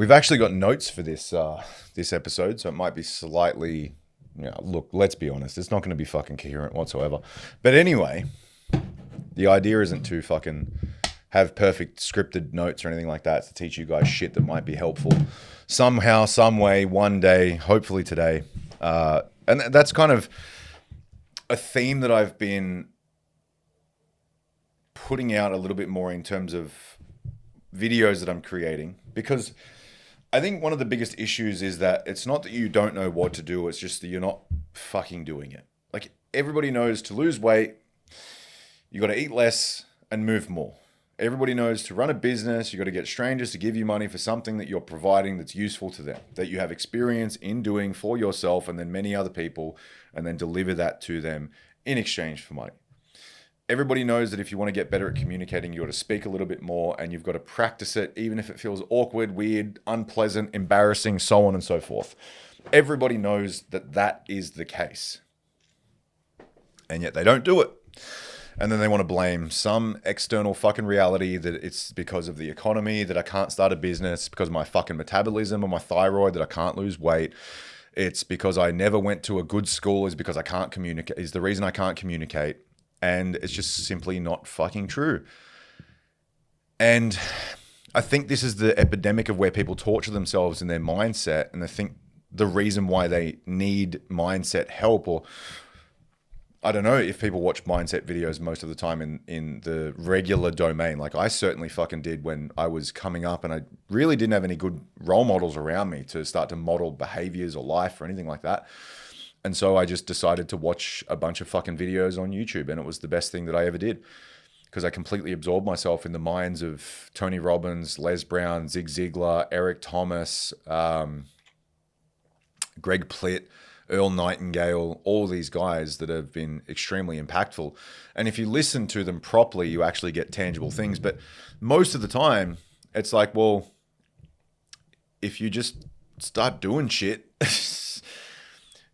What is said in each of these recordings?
We've actually got notes for this episode, so it might be slightly. Look, let's be honest, it's not going to be fucking coherent whatsoever. But anyway, the idea isn't to fucking have perfect scripted notes or anything like that. It's to teach you guys shit that might be helpful somehow, some way, one day, hopefully today. And that's kind of a theme that I've been putting out a little bit more in terms of videos that I'm creating, because I think one of the biggest issues is that it's not that you don't know what to do, it's just that you're not fucking doing it. Like, everybody knows to lose weight, you got to eat less and move more. Everybody knows to run a business, you got to get strangers to give you money for something that you're providing that's useful to them, that you have experience in doing for yourself and then many other people, and then deliver that to them in exchange for money. Everybody knows that if you want to get better at communicating, you got to speak a little bit more and you've got to practice it, even if it feels awkward, weird, unpleasant, embarrassing, so on and so forth. Everybody knows that that is the case. And yet they don't do it. And then they want to blame some external fucking reality that it's because of the economy that I can't start a business, because of my fucking metabolism or my thyroid that I can't lose weight. It's because I never went to a good school, is because I can't communicate, is the reason I can't communicate. And it's just simply not fucking true. And I think this is the epidemic of where people torture themselves in their mindset. And I think the reason why they need mindset help, or I don't know if people watch mindset videos most of the time in the regular domain. Like I certainly fucking did when I was coming up, and I really didn't have any good role models around me to start to model behaviors or life or anything like that. And so I just decided to watch a bunch of fucking videos on YouTube, and it was the best thing that I ever did, because I completely absorbed myself in the minds of Tony Robbins, Les Brown, Zig Ziglar, Eric Thomas, Greg Plitt, Earl Nightingale, all these guys that have been extremely impactful. And if you listen to them properly, you actually get tangible things. But most of the time, it's like, well, if you just start doing shit,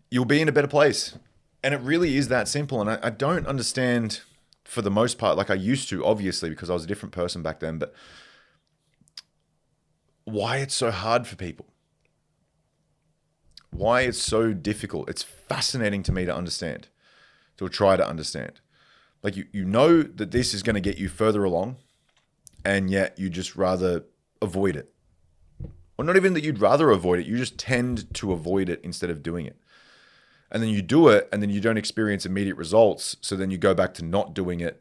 you'll be in a better place. And it really is that simple. And I don't understand, for the most part, like I used to, obviously, because I was a different person back then, but why it's so hard for people. Why it's so difficult. It's fascinating to me to understand, to try to understand. Like you know that this is going to get you further along, and yet you just rather avoid it. Or not even that you'd rather avoid it, you just tend to avoid it instead of doing it. And then you do it, and then you don't experience immediate results. So then you go back to not doing it.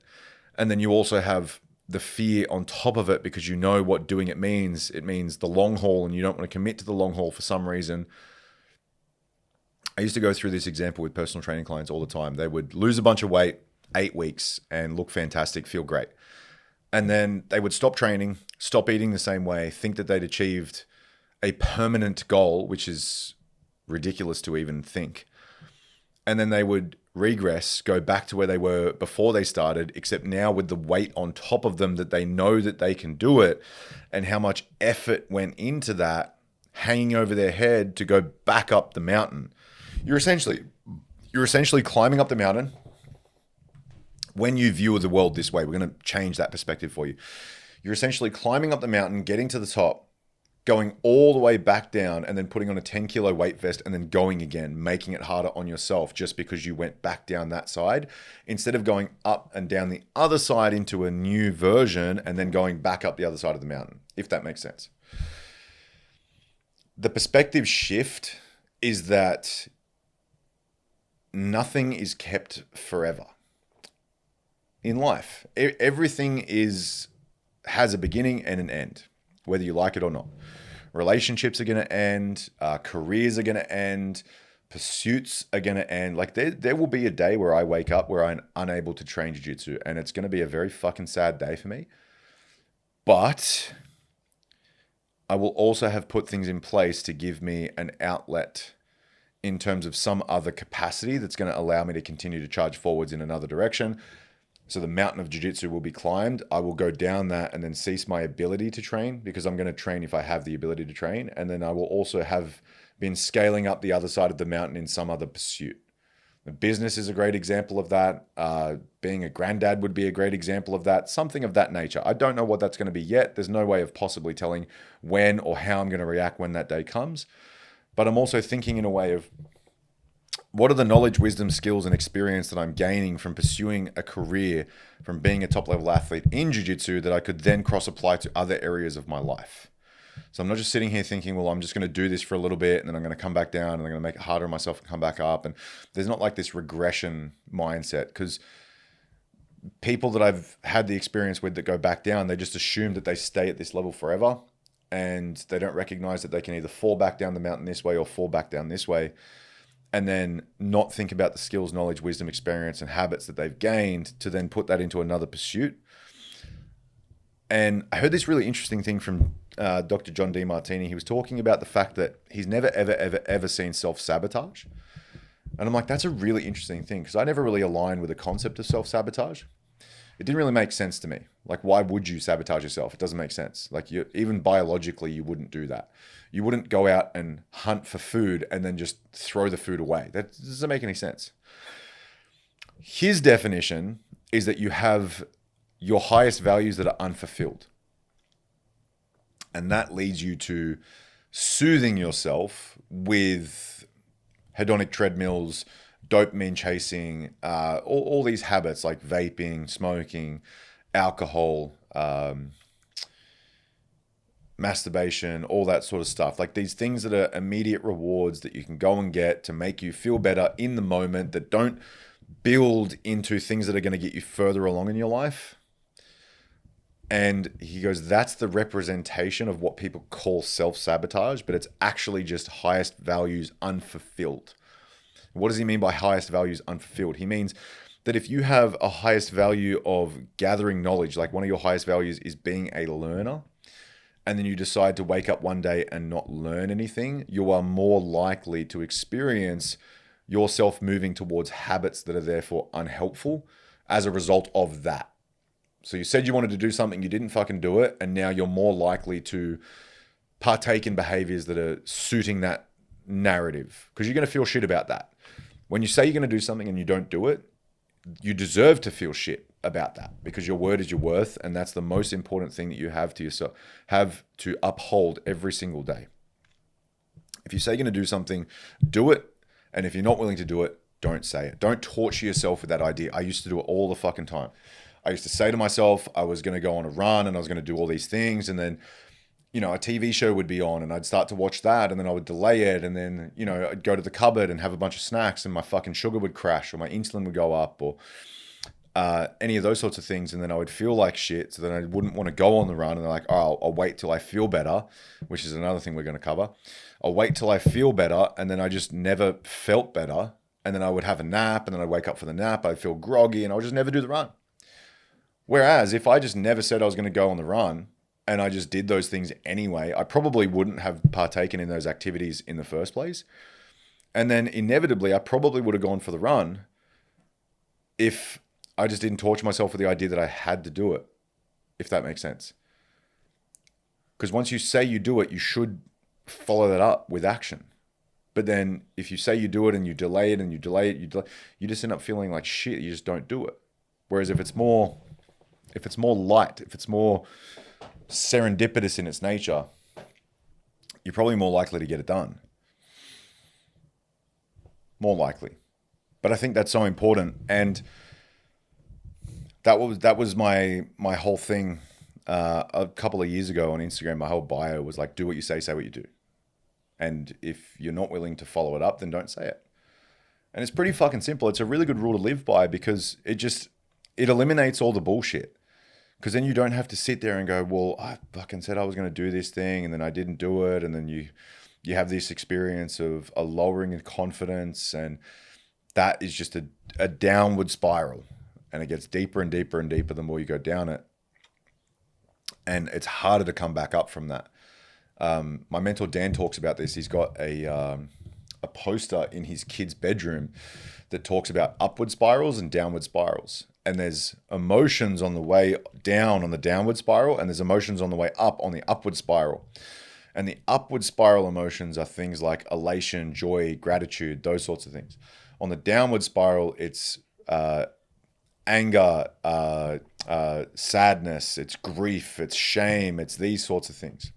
And then you also have the fear on top of it, because you know what doing it means. It means the long haul, and you don't want to commit to the long haul for some reason. I used to go through this example with personal training clients all the time. They would lose a bunch of weight, 8 weeks, and look fantastic, feel great. And then they would stop training, stop eating the same way, think that they'd achieved a permanent goal, which is ridiculous to even think. And then they would regress, go back to where they were before they started, except now with the weight on top of them, that they know that they can do it, and how much effort went into that, hanging over their head to go back up the mountain. You're essentially climbing up the mountain. When you view the world this way, we're going to change that perspective for you. You're essentially climbing up the mountain, getting to the top, going all the way back down, and then putting on a 10-kilo weight vest and then going again, making it harder on yourself just because you went back down that side, instead of going up and down the other side into a new version and then going back up the other side of the mountain, if that makes sense. The perspective shift is that nothing is kept forever in life. Everything has a beginning and an end, whether you like it or not. Relationships are going to end, careers are going to end, pursuits are going to end. Like there will be a day where I wake up where I'm unable to train jiu-jitsu, and it's going to be a very fucking sad day for me. But I will also have put things in place to give me an outlet in terms of some other capacity that's going to allow me to continue to charge forwards in another direction. So the mountain of jiu-jitsu will be climbed. I will go down that and then cease my ability to train, because I'm going to train if I have the ability to train. And then I will also have been scaling up the other side of the mountain in some other pursuit. Business is a great example of that. Being a granddad would be a great example of that. Something of that nature. I don't know what that's going to be yet. There's no way of possibly telling when or how I'm going to react when that day comes. But I'm also thinking in a way of what are the knowledge, wisdom, skills, and experience that I'm gaining from pursuing a career, from being a top-level athlete in jiu-jitsu that I could then cross-apply to other areas of my life. So I'm not just sitting here thinking, well, I'm just going to do this for a little bit and then I'm going to come back down and I'm going to make it harder on myself and come back up. And there's not like this regression mindset, because people that I've had the experience with that go back down, they just assume that they stay at this level forever, and they don't recognize that they can either fall back down the mountain this way or fall back down this way, and then not think about the skills, knowledge, wisdom, experience, and habits that they've gained to then put that into another pursuit. And I heard this really interesting thing from Dr. John D. Martini. He was talking about the fact that he's never, ever, ever, ever seen self-sabotage. And I'm like, that's a really interesting thing, because I never really aligned with the concept of self-sabotage. It didn't really make sense to me. Like, why would you sabotage yourself? It doesn't make sense. Like, even biologically, you wouldn't do that. You wouldn't go out and hunt for food and then just throw the food away. That doesn't make any sense. His definition is that you have your highest values that are unfulfilled. And that leads you to soothing yourself with hedonic treadmills, dopamine chasing, all these habits like vaping, smoking, alcohol, masturbation, all that sort of stuff. Like these things that are immediate rewards that you can go and get to make you feel better in the moment, that don't build into things that are going to get you further along in your life. And he goes, that's the representation of what people call self-sabotage, but it's actually just highest values unfulfilled. What does he mean by highest values unfulfilled? He means that if you have a highest value of gathering knowledge, like one of your highest values is being a learner, and then you decide to wake up one day and not learn anything, you are more likely to experience yourself moving towards habits that are therefore unhelpful as a result of that. So you said you wanted to do something, you didn't fucking do it, and now you're more likely to partake in behaviors that are suiting that narrative, because you're going to feel shit about that. When you say you're going to do something and you don't do it, you deserve to feel shit about that, because your word is your worth, and that's the most important thing that you have to yourself, have to uphold every single day. If you say you're going to do something, do it, and if you're not willing to do it, don't say it. Don't torture yourself with that idea. I used to do it all the fucking time. I used to say to myself, I was going to go on a run and I was going to do all these things. And then, a TV show would be on and I'd start to watch that, and then I would delay it. And then, I'd go to the cupboard and have a bunch of snacks and my fucking sugar would crash or my insulin would go up or any of those sorts of things. And then I would feel like shit. So then I wouldn't want to go on the run. And they're like, oh, I'll wait till I feel better, which is another thing we're going to cover. I'll wait till I feel better. And then I just never felt better. And then I would have a nap, and then I'd wake up for the nap. I'd feel groggy and I would just never do the run. Whereas if I just never said I was going to go on the run and I just did those things anyway, I probably wouldn't have partaken in those activities in the first place. And then inevitably, I probably would have gone for the run if I just didn't torture myself with the idea that I had to do it, if that makes sense. Because once you say you do it, you should follow that up with action. But then if you say you do it and you delay it and you delay it, you just end up feeling like shit. You just don't do it. Whereas if it's more light, if it's more serendipitous in its nature, you're probably more likely to get it done. More likely. But I think that's so important. And that was my whole thing a couple of years ago on Instagram. My whole bio was like, do what you say what you do. And if you're not willing to follow it up, then don't say it. And it's pretty fucking simple. It's a really good rule to live by, because it eliminates all the bullshit. Because then you don't have to sit there and go, well, I fucking said I was going to do this thing and then I didn't do it. And then you have this experience of a lowering in confidence, and that is just a downward spiral. And it gets deeper and deeper and deeper the more you go down it. And it's harder to come back up from that. My mentor Dan talks about this. He's got a poster in his kid's bedroom that talks about upward spirals and downward spirals. And there's emotions on the way down on the downward spiral, and there's emotions on the way up on the upward spiral. And the upward spiral emotions are things like elation, joy, gratitude, those sorts of things. On the downward spiral, it's anger, sadness, it's grief, it's shame, it's these sorts of things.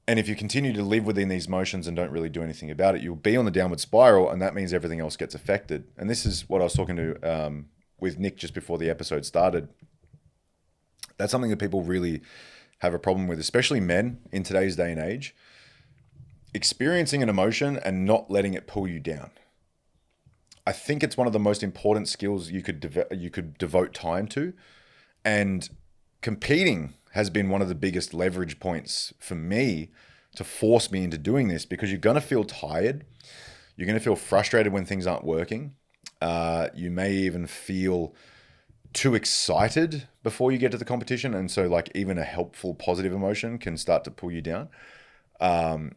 And if you continue to live within these emotions and don't really do anything about it, you'll be on the downward spiral, and that means everything else gets affected. And this is what I was talking to with Nick just before the episode started. That's something that people really have a problem with, especially men in today's day and age. Experiencing an emotion and not letting it pull you down. I think it's one of the most important skills you could devote time to. And competing has been one of the biggest leverage points for me to force me into doing this, because you're going to feel tired. You're going to feel frustrated when things aren't working. You may even feel too excited before you get to the competition. And so like even a helpful, positive emotion can start to pull you down. And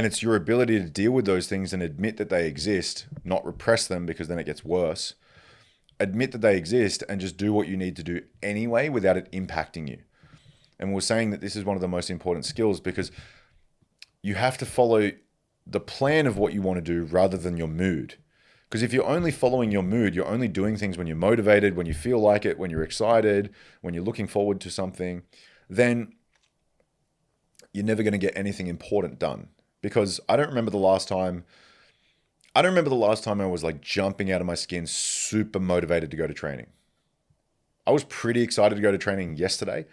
it's your ability to deal with those things and admit that they exist, not repress them, because then it gets worse. Admit that they exist and just do what you need to do anyway without it impacting you. And we're saying that this is one of the most important skills, because you have to follow the plan of what you want to do rather than your mood. Because if you're only following your mood, you're only doing things when you're motivated, when you feel like it, when you're excited, when you're looking forward to something, then you're never going to get anything important done. Because I don't remember the last time I was like jumping out of my skin, super motivated to go to training. I was pretty excited to go to training yesterday,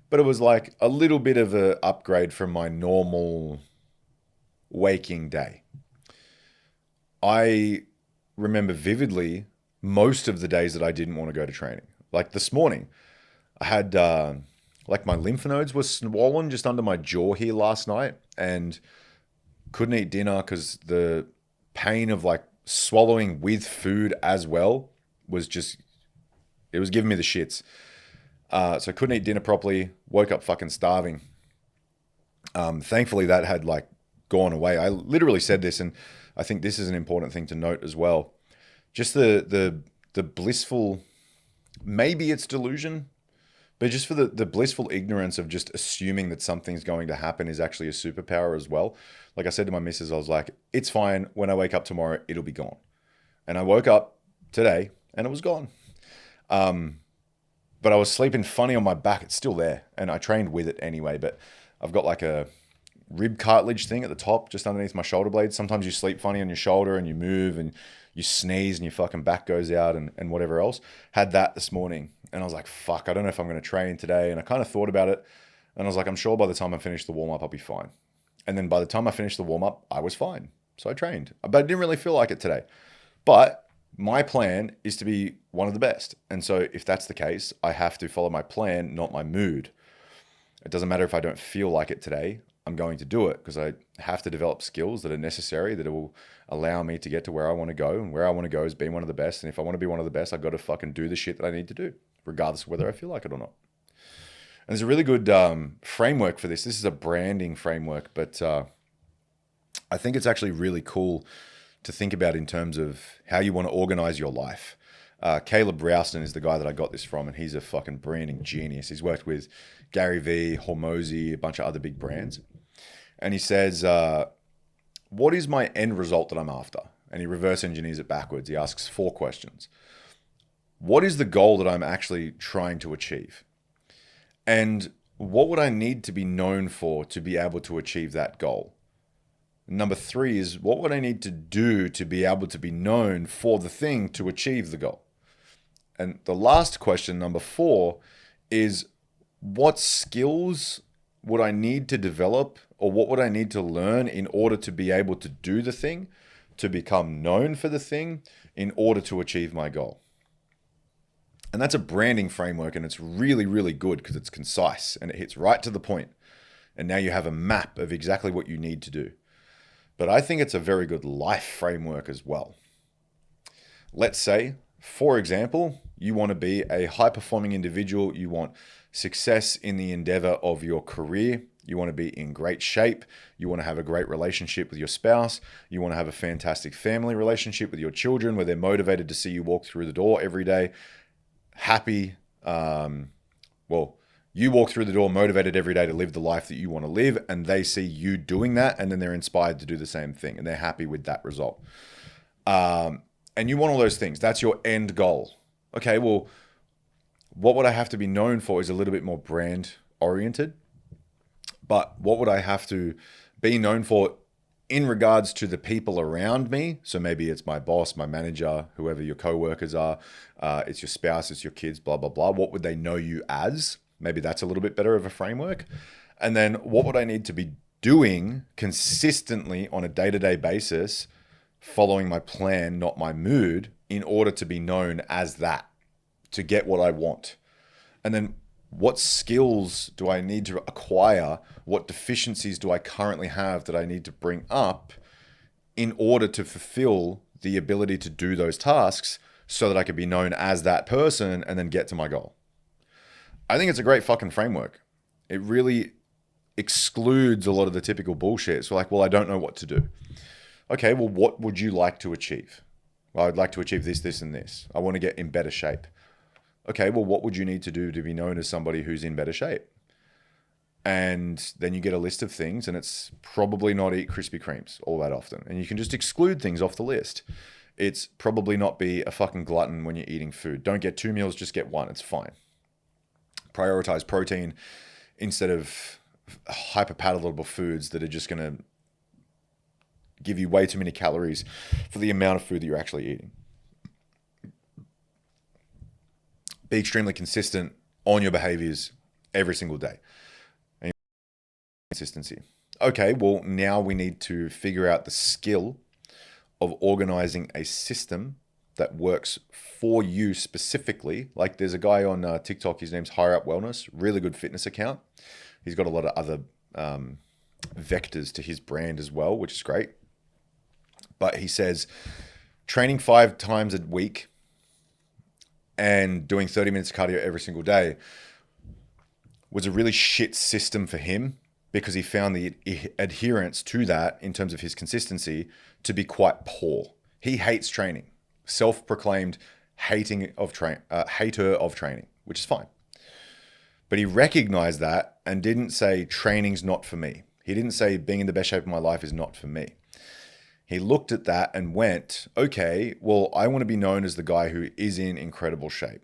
but it was like a little bit of an upgrade from my normal waking day. I remember vividly most of the days that I didn't want to go to training. Like this morning, I had like my lymph nodes were swollen just under my jaw here last night, and couldn't eat dinner because the pain of like swallowing with food as well was just, it was giving me the shits. So I couldn't eat dinner properly, woke up fucking starving. Thankfully that had like gone away. I literally said this, and I think this is an important thing to note as well. Just the blissful, maybe it's delusion, but just for the blissful ignorance of just assuming that something's going to happen is actually a superpower as well. Like I said to my missus, I was like, it's fine. When I wake up tomorrow, it'll be gone. And I woke up today and it was gone. But I was sleeping funny on my back. It's still there. And I trained with it anyway, but I've got like a rib cartilage thing at the top, just underneath my shoulder blades. Sometimes you sleep funny on your shoulder and you move and you sneeze and your fucking back goes out and whatever else. Had that this morning. And I was like, fuck, I don't know if I'm going to train today. And I kind of thought about it. And I was like, I'm sure by the time I finish the warm-up, I'll be fine. And then by the time I finished the warm-up, I was fine. So I trained. But I didn't really feel like it today. But my plan is to be one of the best. And so if that's the case, I have to follow my plan, not my mood. It doesn't matter if I don't feel like it today. I'm going to do it because I have to develop skills that are necessary, that will allow me to get to where I want to go. And where I want to go is being one of the best. And if I want to be one of the best, I've got to fucking do the shit that I need to do, regardless of whether I feel like it or not. And there's a really good framework for this. This is a branding framework, but I think it's actually really cool to think about in terms of how you want to organize your life. Caleb Rouston is the guy that I got this from, and he's a fucking branding genius. He's worked with Gary Vee, Hormozy, a bunch of other big brands. And he says, what is my end result that I'm after? And he reverse engineers it backwards. He asks 4 questions. What is the goal that I'm actually trying to achieve? And what would I need to be known for to be able to achieve that goal? Number 3 is, what would I need to do to be able to be known for the thing to achieve the goal? And the last question, number 4, is what skills would I need to develop, or what would I need to learn in order to be able to do the thing, to become known for the thing, in order to achieve my goal? And that's a branding framework, and it's really, really good because it's concise and it hits right to the point. And now you have a map of exactly what you need to do. But I think it's a very good life framework as well. Let's say, for example, you want to be a high-performing individual. You want success in the endeavor of your career. You want to be in great shape. You want to have a great relationship with your spouse. You want to have a fantastic family relationship with your children where they're motivated to see you walk through the door every day. Happy, You walk through the door motivated every day to live the life that you want to live, and they see you doing that, and then they're inspired to do the same thing, and they're happy with that result. And you want all those things. That's your end goal. Okay, well, what would I have to be known for is a little bit more brand oriented. But what would I have to be known for in regards to the people around me? So maybe it's my boss, my manager, whoever your coworkers are, it's your spouse, it's your kids, blah, blah, blah. What would they know you as? Maybe that's a little bit better of a framework. And then what would I need to be doing consistently on a day-to-day basis, following my plan, not my mood, in order to be known as that, to get what I want? And then what skills do I need to acquire? What deficiencies do I currently have that I need to bring up in order to fulfill the ability to do those tasks so that I could be known as that person and then get to my goal? I think it's a great fucking framework. It really excludes a lot of the typical bullshit. So like, well, I don't know what to do. Okay, well, what would you like to achieve? Well, I'd like to achieve this, this, and this. I want to get in better shape. Okay, well, what would you need to do to be known as somebody who's in better shape? And then you get a list of things, and it's probably not eat Krispy Kremes all that often. And you can just exclude things off the list. It's probably not be a fucking glutton when you're eating food. Don't get 2 meals, just get 1. It's fine. Prioritize protein instead of hyperpalatable foods that are just going to give you way too many calories for the amount of food that you're actually eating. Be extremely consistent on your behaviors every single day. And consistency. Okay, well, now we need to figure out the skill of organizing a system that works for you specifically. Like there's a guy on TikTok, his name's Higher Up Wellness, really good fitness account. He's got a lot of other vectors to his brand as well, which is great. But he says training 5 times a week and doing 30 minutes of cardio every single day was a really shit system for him because he found the adherence to that in terms of his consistency to be quite poor. He hates training, self-proclaimed hater of training, which is fine. But he recognized that and didn't say training's not for me. He didn't say being in the best shape of my life is not for me. He looked at that and went, okay, well, I want to be known as the guy who is in incredible shape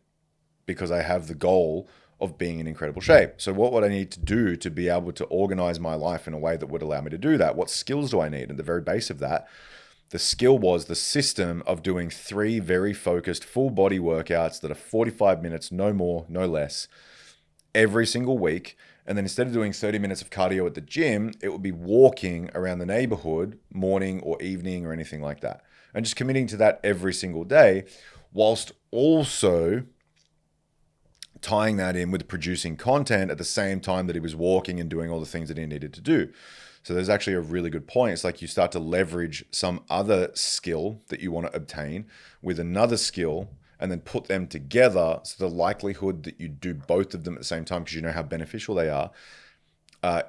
because I have the goal of being in incredible shape. So what would I need to do to be able to organize my life in a way that would allow me to do that? What skills do I need? At the very base of that, the skill was the system of doing 3 very focused full body workouts that are 45 minutes, no more, no less, every single week. And then instead of doing 30 minutes of cardio at the gym, it would be walking around the neighborhood, morning or evening or anything like that. And just committing to that every single day, whilst also tying that in with producing content at the same time that he was walking and doing all the things that he needed to do. So there's actually a really good point. It's like you start to leverage some other skill that you want to obtain with another skill and then put them together. So the likelihood that you do both of them at the same time, because you know how beneficial they are,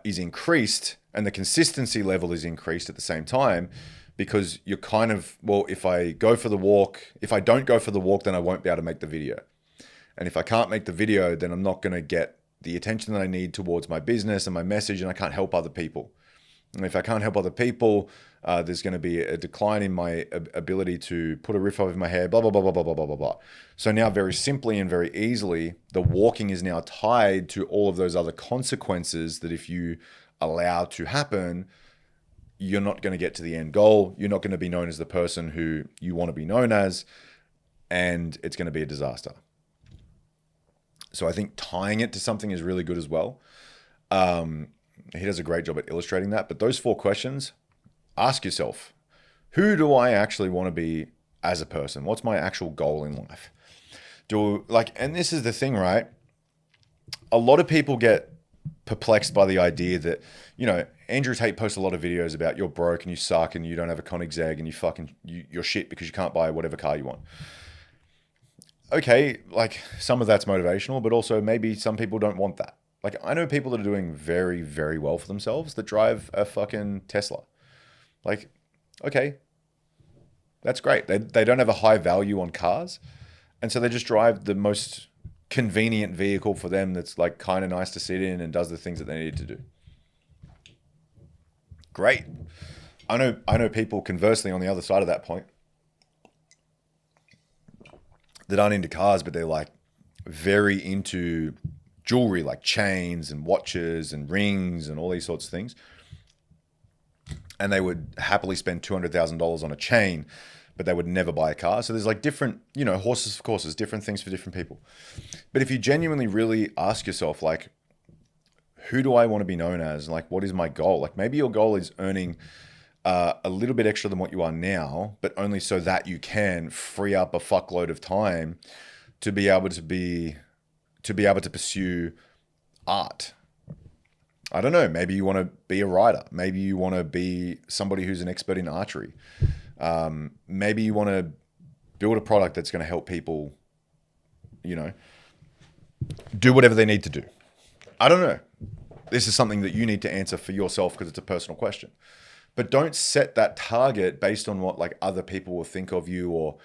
is increased, and the consistency level is increased at the same time, because you're kind of, well, if I don't go for the walk, then I won't be able to make the video. And if I can't make the video, then I'm not going to get the attention that I need towards my business and my message, and I can't help other people. And if I can't help other people, there's going to be a decline in my ability to put a roof over my head, blah, blah, blah, blah, blah, blah, blah, blah. So now very simply and very easily, the walking is now tied to all of those other consequences that if you allow to happen, you're not going to get to the end goal. You're not going to be known as the person who you want to be known as, and it's going to be a disaster. So I think tying it to something is really good as well. He does a great job at illustrating that. But those 4 questions, ask yourself, who do I actually want to be as a person? What's my actual goal in life? And this is the thing, right? A lot of people get perplexed by the idea that, Andrew Tate posts a lot of videos about you're broke and you suck and you don't have a Koenigsegg and you're shit because you can't buy whatever car you want. Okay, like some of that's motivational, but also maybe some people don't want that. Like I know people that are doing very, very well for themselves that drive a fucking Tesla. Like, okay, that's great. They don't have a high value on cars. And so they just drive the most convenient vehicle for them that's like kind of nice to sit in and does the things that they need to do. Great. I know people conversely on the other side of that point that aren't into cars, but they're like very into jewelry, like chains and watches and rings and all these sorts of things. And they would happily spend $200,000 on a chain, but they would never buy a car. So there's like different, horses for courses, different things for different people. But if you genuinely really ask yourself, like, who do I want to be known as? Like, what is my goal? Like, maybe your goal is earning a little bit extra than what you are now, but only so that you can free up a fuckload of time to be able to pursue art. I don't know. Maybe you want to be a writer. Maybe you want to be somebody who's an expert in archery. Maybe you want to build a product that's going to help people, do whatever they need to do. I don't know. This is something that you need to answer for yourself because it's a personal question. But don't set that target based on what like other people will think of you, or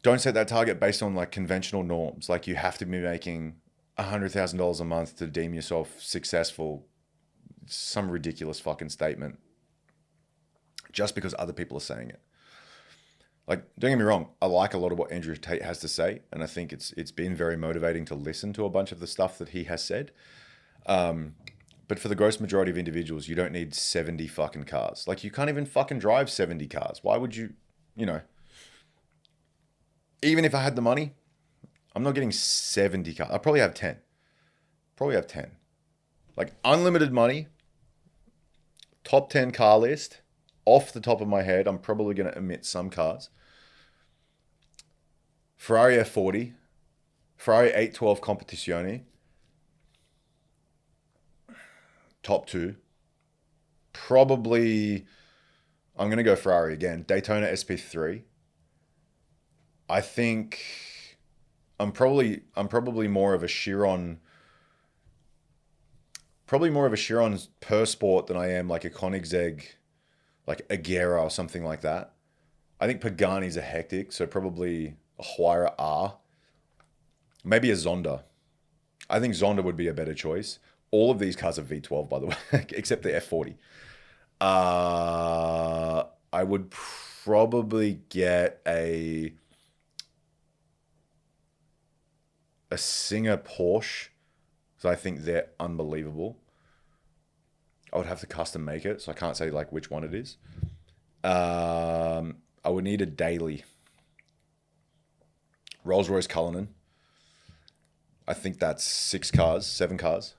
don't set that target based on like conventional norms. Like you have to be making $100,000 a month to deem yourself successful. Some ridiculous fucking statement just because other people are saying it. Like, don't get me wrong, I like a lot of what Andrew Tate has to say, and I think it's been very motivating to listen to a bunch of the stuff that he has said. But for the gross majority of individuals, you don't need 70 fucking cars. Like, you can't even fucking drive 70 cars. Why would you, even if I had the money, I'm not getting 70 cars. I probably have 10. Like, unlimited money, top 10 car list, off the top of my head, I'm probably going to omit some cars. Ferrari F40, Ferrari 812 Competizione, top 2. Probably, I'm going to go Ferrari again. Daytona SP3. I think I'm probably more of a Chiron, per sport than I am like a Koenigsegg, like a Agera or something like that. I think Pagani's a hectic, so probably a Huayra R. Maybe a Zonda. I think Zonda would be a better choice. All of these cars are V12, by the way, except the F40. I would probably get a Singer Porsche, because I think they're unbelievable. I would have to custom make it, so I can't say like which one it is. I would need a daily. Rolls-Royce Cullinan. I think that's 7 cars.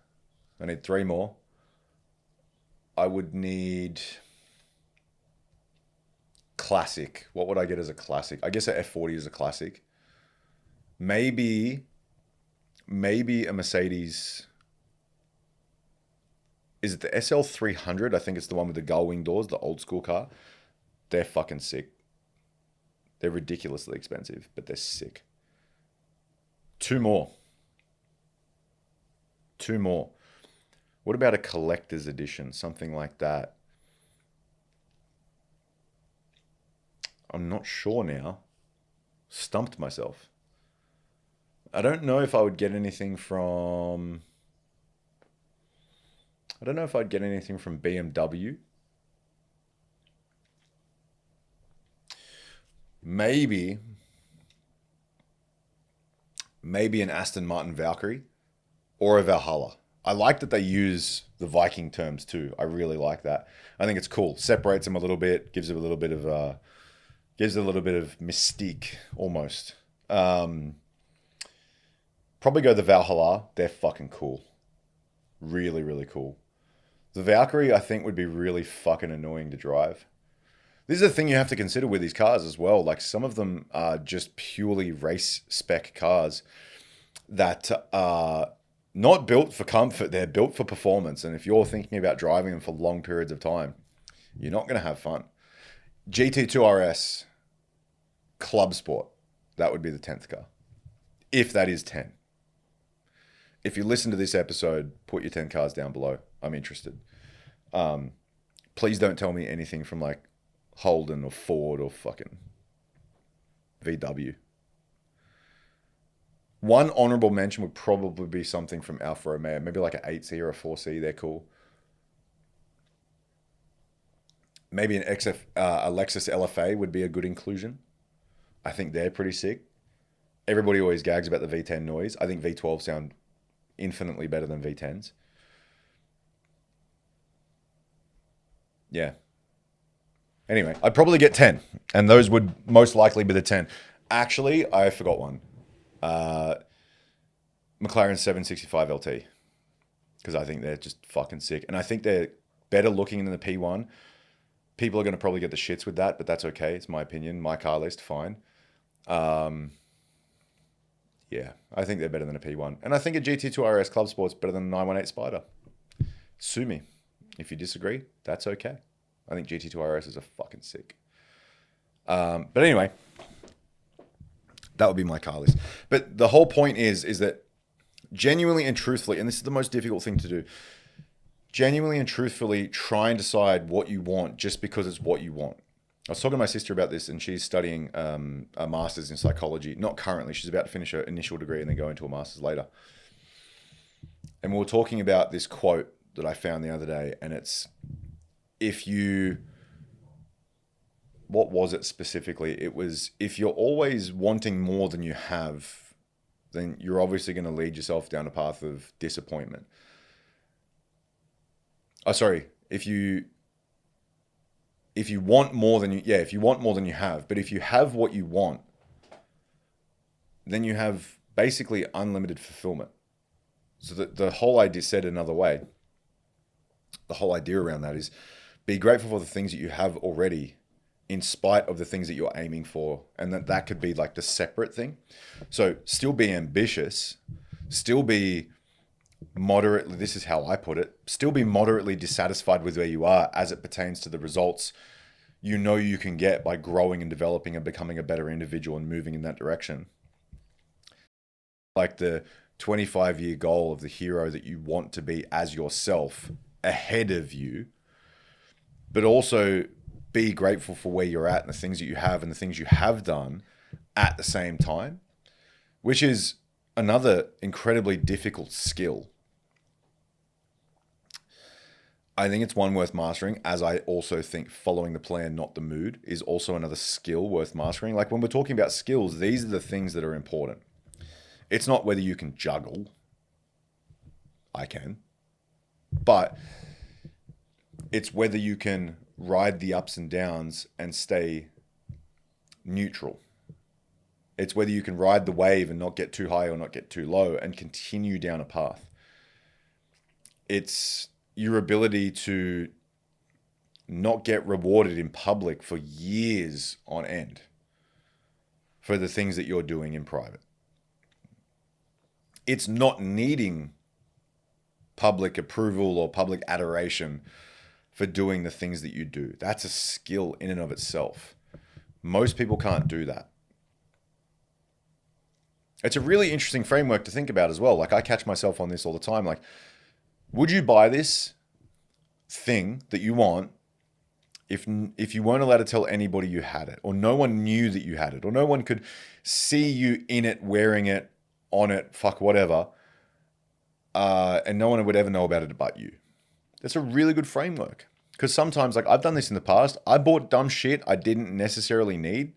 I need 3 more. I would need classic. What would I get as a classic? I guess a F40 is a classic. Maybe a Mercedes. Is it the SL300? I think it's the one with the gull wing doors, the old school car. They're fucking sick. They're ridiculously expensive, but they're sick. 2 more. What about a collector's edition? Something like that. I'm not sure now. Stumped myself. I don't know if I would get anything from... BMW. Maybe an Aston Martin Valkyrie or a Valhalla. I like that they use the Viking terms too. I really like that. I think it's cool. Separates them a little bit, gives it a little bit of mystique almost. Probably go the Valhalla. They're fucking cool. Really, really cool. The Valkyrie, I think, would be really fucking annoying to drive. This is the thing you have to consider with these cars as well. Like, some of them are just purely race spec cars that are not built for comfort. They're built for performance. And if you're thinking about driving them for long periods of time, you're not going to have fun. GT2 RS, Club Sport. That would be the 10th car. If that is 10. If you listen to this episode, put your 10 cars down below. I'm interested. Please don't tell me anything from like Holden or Ford or fucking VW. One honorable mention would probably be something from Alfa Romeo, maybe like an 8C or a 4C. They're cool. Maybe a Lexus LFA would be a good inclusion. I think they're pretty sick. Everybody always gags about the V10 noise. I think V12 sound infinitely better than V10s. Yeah. Anyway, I'd probably get 10, and those would most likely be the 10. Actually, I forgot one. McLaren 765 LT, because I think they're just fucking sick. And I think they're better looking than the P1. People are going to probably get the shits with that, but that's okay. It's my opinion. My car list, fine. Yeah, I think they're better than a P1. And I think a GT2 RS Club Sport's better than a 918 Spider. Sue me. If you disagree, that's okay. I think GT2 RS is a fucking sick. But anyway, that would be my car list. But the whole point is that genuinely and truthfully, and this is the most difficult thing to do, genuinely and truthfully try and decide what you want just because it's what you want. I was talking to my sister about this, and she's studying a master's in psychology. Not currently. She's about to finish her initial degree and then go into a master's later. And we were talking about this quote that I found the other day, and it's, what was it specifically? It was, if you're always wanting more than you have, then you're obviously going to lead yourself down a path of disappointment. Oh, sorry. If you want more than if you want more than you have, but if you have what you want, then you have basically unlimited fulfillment. So the whole idea, said another way, the whole idea around that is be grateful for the things that you have already in spite of the things that you're aiming for. And that could be like the separate thing. So still be ambitious, still be moderately, this is how I put it, still be moderately dissatisfied with where you are as it pertains to the results you know you can get by growing and developing and becoming a better individual and moving in that direction. Like the 25-year goal of the hero that you want to be as yourself ahead of you, but also be grateful for where you're at and the things that you have and the things you have done at the same time, which is another incredibly difficult skill. I think it's one worth mastering, as I also think following the plan, not the mood, is also another skill worth mastering. Like when we're talking about skills, these are the things that are important. It's not whether you can juggle. I can. But it's whether you can ride the ups and downs and stay neutral. It's whether you can ride the wave and not get too high or not get too low and continue down a path. It's your ability to not get rewarded in public for years on end for the things that you're doing in private. It's not needing public approval or public adoration for doing the things that you do. That's a skill in and of itself. Most people can't do that. It's a really interesting framework to think about as well. Like I catch myself on this all the time. Like, would you buy this thing that you want if you weren't allowed to tell anybody you had it, or no one knew that you had it, or no one could see you in it, wearing it, on it, fuck whatever, and no one would ever know about it but you? That's a really good framework. Because sometimes, like I've done this in the past, I bought dumb shit I didn't necessarily need.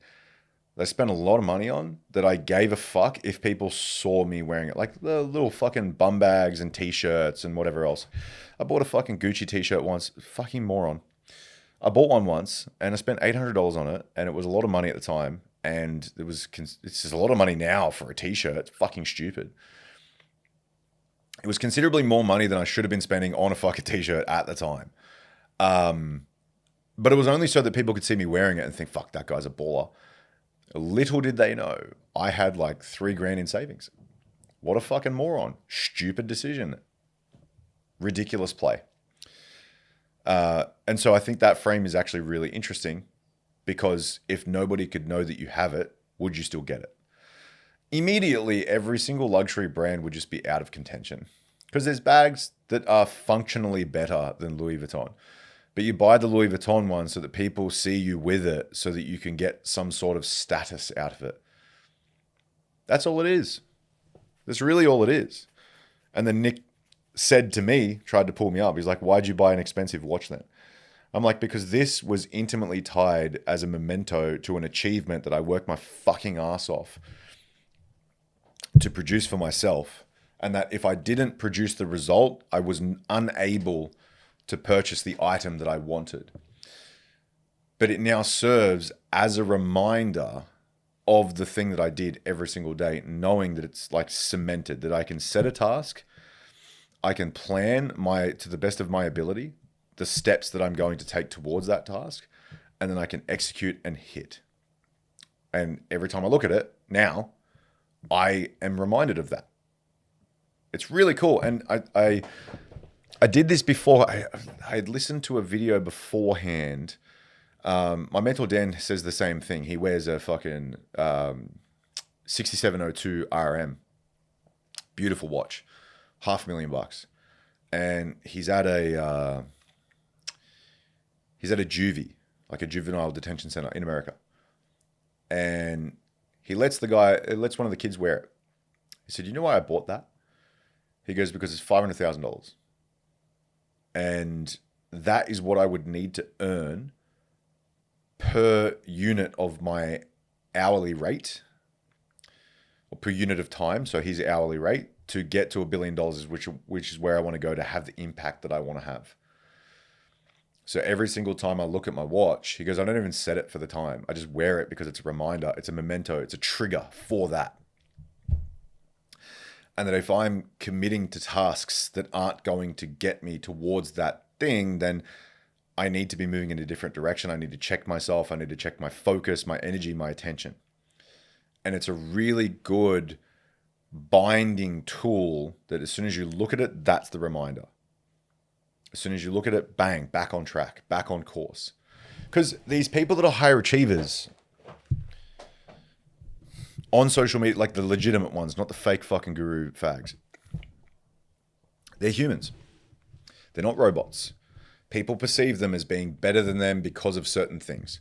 I spent a lot of money on that I gave a fuck if people saw me wearing it. Like the little fucking bum bags and t-shirts and whatever else. I bought a fucking Gucci t-shirt once. Fucking moron. I bought one once and I spent $800 on it, and it was a lot of money at the time. And it's just a lot of money now for a t-shirt. It's fucking stupid. It was considerably more money than I should have been spending on a fucking t-shirt at the time. But it was only so that people could see me wearing it and think, fuck, that guy's a baller. Little did they know, I had like $3,000 in savings. What a fucking moron. Stupid decision. Ridiculous play. And so I think that frame is actually really interesting, because if nobody could know that you have it, would you still get it? Immediately, every single luxury brand would just be out of contention, because there's bags that are functionally better than Louis Vuitton. But you buy the Louis Vuitton one so that people see you with it, so that you can get some sort of status out of it. That's all it is. That's really all it is. And then Nick said to me, tried to pull me up. He's like, why'd you buy an expensive watch then? I'm like, because this was intimately tied as a memento to an achievement that I worked my fucking ass off to produce for myself. And that if I didn't produce the result, I was unable to purchase the item that I wanted. But it now serves as a reminder of the thing that I did every single day, knowing that it's like cemented, that I can set a task, I can plan to the best of my ability, the steps that I'm going to take towards that task, and then I can execute and hit. And every time I look at it now, I am reminded of that. It's really cool. And I did this before. I had listened to a video beforehand. My mentor Dan says the same thing. He wears a fucking 6702 RM. Beautiful watch. $500,000. And he's at a juvie, like a juvenile detention center in America. And he lets one of the kids wear it. He said, you know why I bought that? He goes, because it's $500,000. And that is what I would need to earn per unit of my hourly rate, or per unit of time. So his hourly rate to get to $1 billion, which is where I want to go to have the impact that I want to have. So every single time I look at my watch, he goes, I don't even set it for the time. I just wear it because it's a reminder. It's a memento. It's a trigger for that. And that if I'm committing to tasks that aren't going to get me towards that thing, then I need to be moving in a different direction. I need to check myself. I need to check my focus, my energy, my attention. And it's a really good binding tool that as soon as you look at it, that's the reminder. As soon as you look at it, bang, back on track, back on course. Because these people that are higher achievers on social media, like the legitimate ones, not the fake fucking guru fags, they're humans. They're not robots. People perceive them as being better than them because of certain things.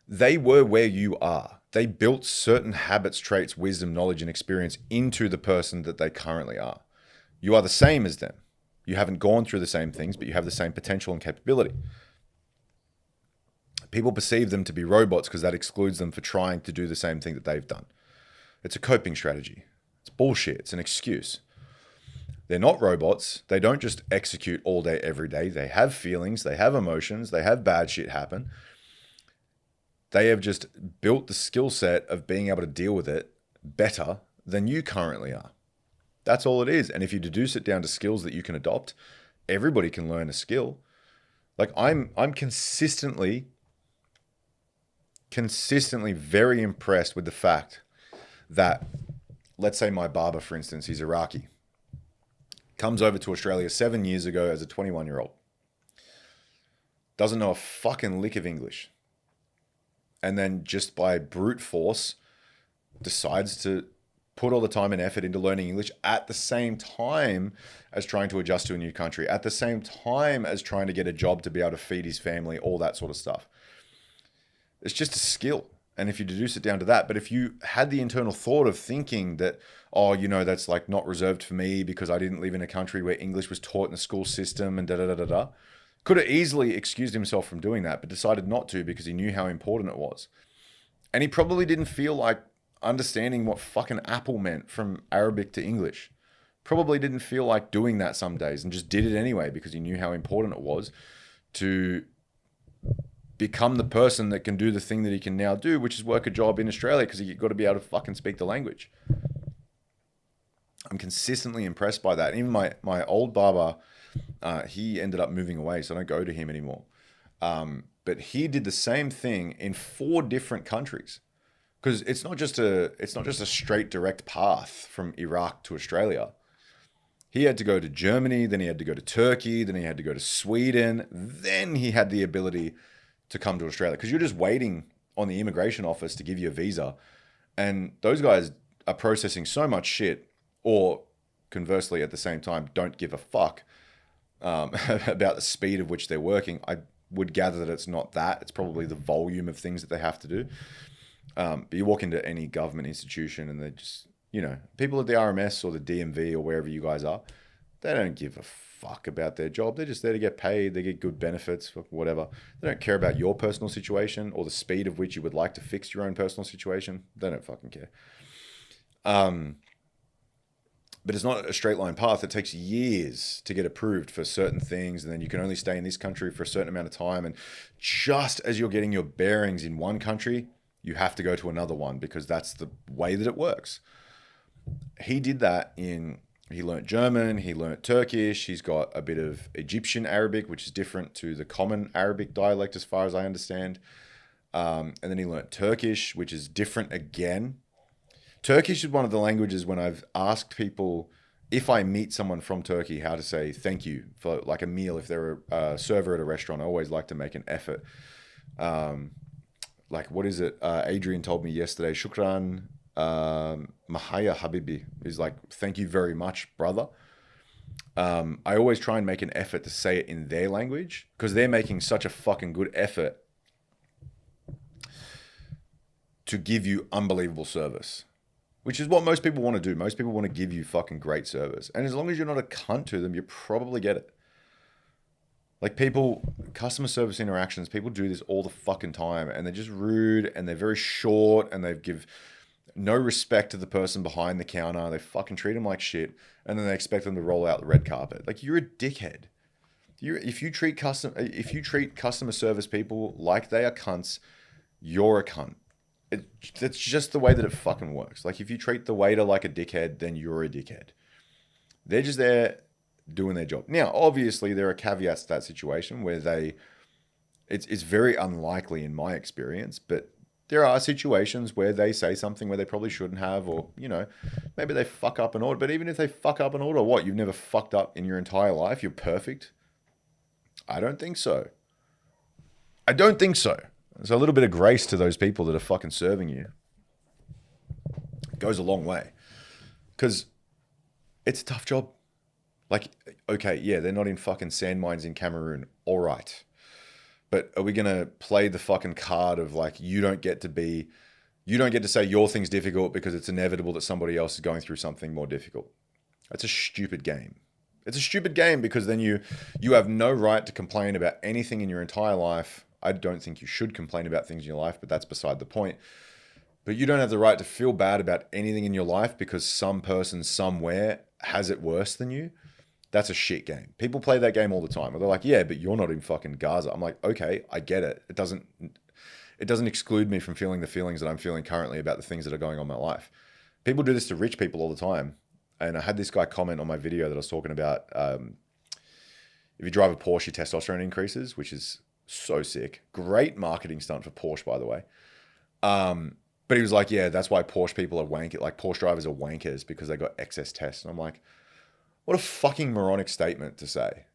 They were where you are. They built certain habits, traits, wisdom, knowledge, and experience into the person that they currently are. You are the same as them. You haven't gone through the same things, but you have the same potential and capability. People perceive them to be robots because that excludes them for trying to do the same thing that they've done. It's a coping strategy. It's bullshit. It's an excuse. They're not robots. They don't just execute all day, every day. They have feelings. They have emotions. They have bad shit happen. They have just built the skill set of being able to deal with it better than you currently are. That's all it is. And if you deduce it down to skills that you can adopt, everybody can learn a skill. Like I'm consistently very impressed with the fact that, let's say my barber, for instance, he's Iraqi, comes over to Australia 7 years ago as a 21-year-old, doesn't know a fucking lick of English, and then just by brute force decides to put all the time and effort into learning English at the same time as trying to adjust to a new country, at the same time as trying to get a job to be able to feed his family, all that sort of stuff. It's just a skill. And if you deduce it down to that, but if you had the internal thought of thinking that, oh, you know, that's like not reserved for me because I didn't live in a country where English was taught in the school system and da-da-da-da-da, could have easily excused himself from doing that, but decided not to because he knew how important it was. And he probably didn't feel like understanding what fucking apple meant from Arabic to English. Probably didn't feel like doing that some days and just did it anyway because he knew how important it was to become the person that can do the thing that he can now do, which is work a job in Australia because you've got to be able to fucking speak the language. I'm consistently impressed by that. Even my old barber, he ended up moving away, so I don't go to him anymore. But he did the same thing in 4 different countries. Because it's not just a straight direct path from Iraq to Australia. He had to go to Germany, then he had to go to Turkey, then he had to go to Sweden, then he had the ability to come to Australia. Because you're just waiting on the immigration office to give you a visa. And those guys are processing so much shit, or conversely at the same time, don't give a fuck about the speed of which they're working. I would gather that it's not that. It's probably the volume of things that they have to do. But you walk into any government institution and they just, people at the RMS or the DMV or wherever you guys are, they don't give a fuck about their job. They're just there to get paid. They get good benefits, whatever. They don't care about your personal situation or the speed of which you would like to fix your own personal situation. They don't fucking care. But it's not a straight line path. It takes years to get approved for certain things, and then you can only stay in this country for a certain amount of time. And just as you're getting your bearings in one country, you have to go to another one because that's the way that it works. He did that he learnt German, he learnt Turkish, he's got a bit of Egyptian Arabic, which is different to the common Arabic dialect as far as I understand. And then he learnt Turkish, which is different again. Turkish is one of the languages when I've asked people, if I meet someone from Turkey, how to say thank you for like a meal. If they're a server at a restaurant, I always like to make an effort. Like, what is it? Adrian told me yesterday, Shukran Mahaya Habibi is like, thank you very much, brother. I always try and make an effort to say it in their language because they're making such a fucking good effort to give you unbelievable service. Which is what most people want to do. Most people want to give you fucking great service. And as long as you're not a cunt to them, you probably get it. Like customer service interactions, people do this all the fucking time. And they're just rude and they're very short and they give no respect to the person behind the counter. They fucking treat them like shit. And then they expect them to roll out the red carpet. Like, you're a dickhead. If you treat customer service people like they are cunts, you're a cunt. That's just the way that it fucking works. Like, if you treat the waiter like a dickhead, then you're a dickhead. They're just there doing their job. Now, obviously, there are caveats to that situation where it's very unlikely in my experience, but there are situations where they say something where they probably shouldn't have, or, maybe they fuck up an order. But even if they fuck up an order, what? You've never fucked up in your entire life? You're perfect? I don't think so. There's a little bit of grace to those people that are fucking serving you. It goes a long way. Because it's a tough job. Like, okay, yeah, they're not in fucking sand mines in Cameroon. All right. But are we going to play the fucking card of like, you don't get to say your thing's difficult because it's inevitable that somebody else is going through something more difficult? That's a stupid game. It's a stupid game because then you have no right to complain about anything in your entire life. I don't think you should complain about things in your life, but that's beside the point. But you don't have the right to feel bad about anything in your life because some person somewhere has it worse than you. That's a shit game. People play that game all the time. They're like, yeah, but you're not in fucking Gaza. I'm like, okay, I get it. It doesn't exclude me from feeling the feelings that I'm feeling currently about the things that are going on in my life. People do this to rich people all the time. And I had this guy comment on my video that I was talking about. If you drive a Porsche, your testosterone increases, which is so sick. Great marketing stunt for Porsche, by the way. But he was like, yeah, that's why Porsche people are wankers. Like, Porsche drivers are wankers because they got excess tests. And I'm like, what a fucking moronic statement to say.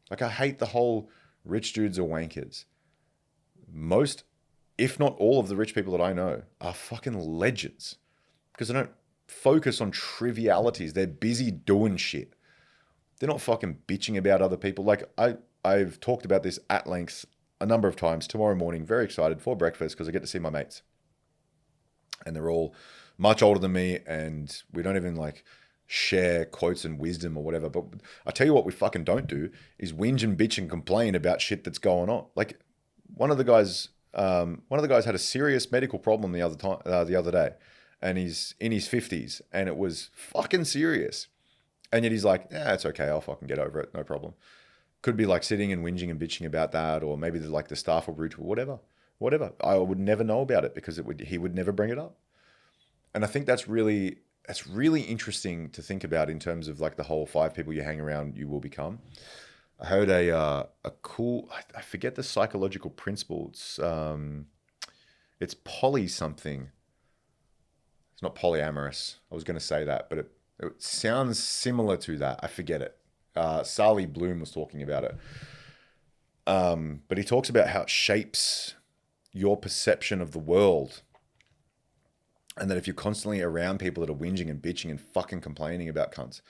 Like, I hate the whole rich dudes are wankers. Most, if not all of the rich people that I know are fucking legends because they don't focus on trivialities. They're busy doing shit. They're not fucking bitching about other people. Like, I've talked about this at length a number of times. Tomorrow morning, very excited for breakfast because I get to see my mates. And they're all much older than me and we don't even like share quotes and wisdom or whatever. But I tell you what we fucking don't do is whinge and bitch and complain about shit that's going on. Like, one of the guys had a serious medical problem the other day, and he's in his 50s and it was fucking serious. And yet he's like, yeah, it's okay. I'll fucking get over it. No problem. Could be like sitting and whinging and bitching about that, or maybe the staff will rude to whatever. I would never know about it because he would never bring it up. And I think that's really interesting to think about in terms of like the whole 5 people you hang around, you will become. I heard a cool, I forget the psychological principle. It's poly something. It's not polyamorous. I was going to say that, but it sounds similar to that. I forget it. Sally Bloom was talking about it. But he talks about how it shapes your perception of the world. And that if you're constantly around people that are whinging and bitching and fucking complaining about cunts,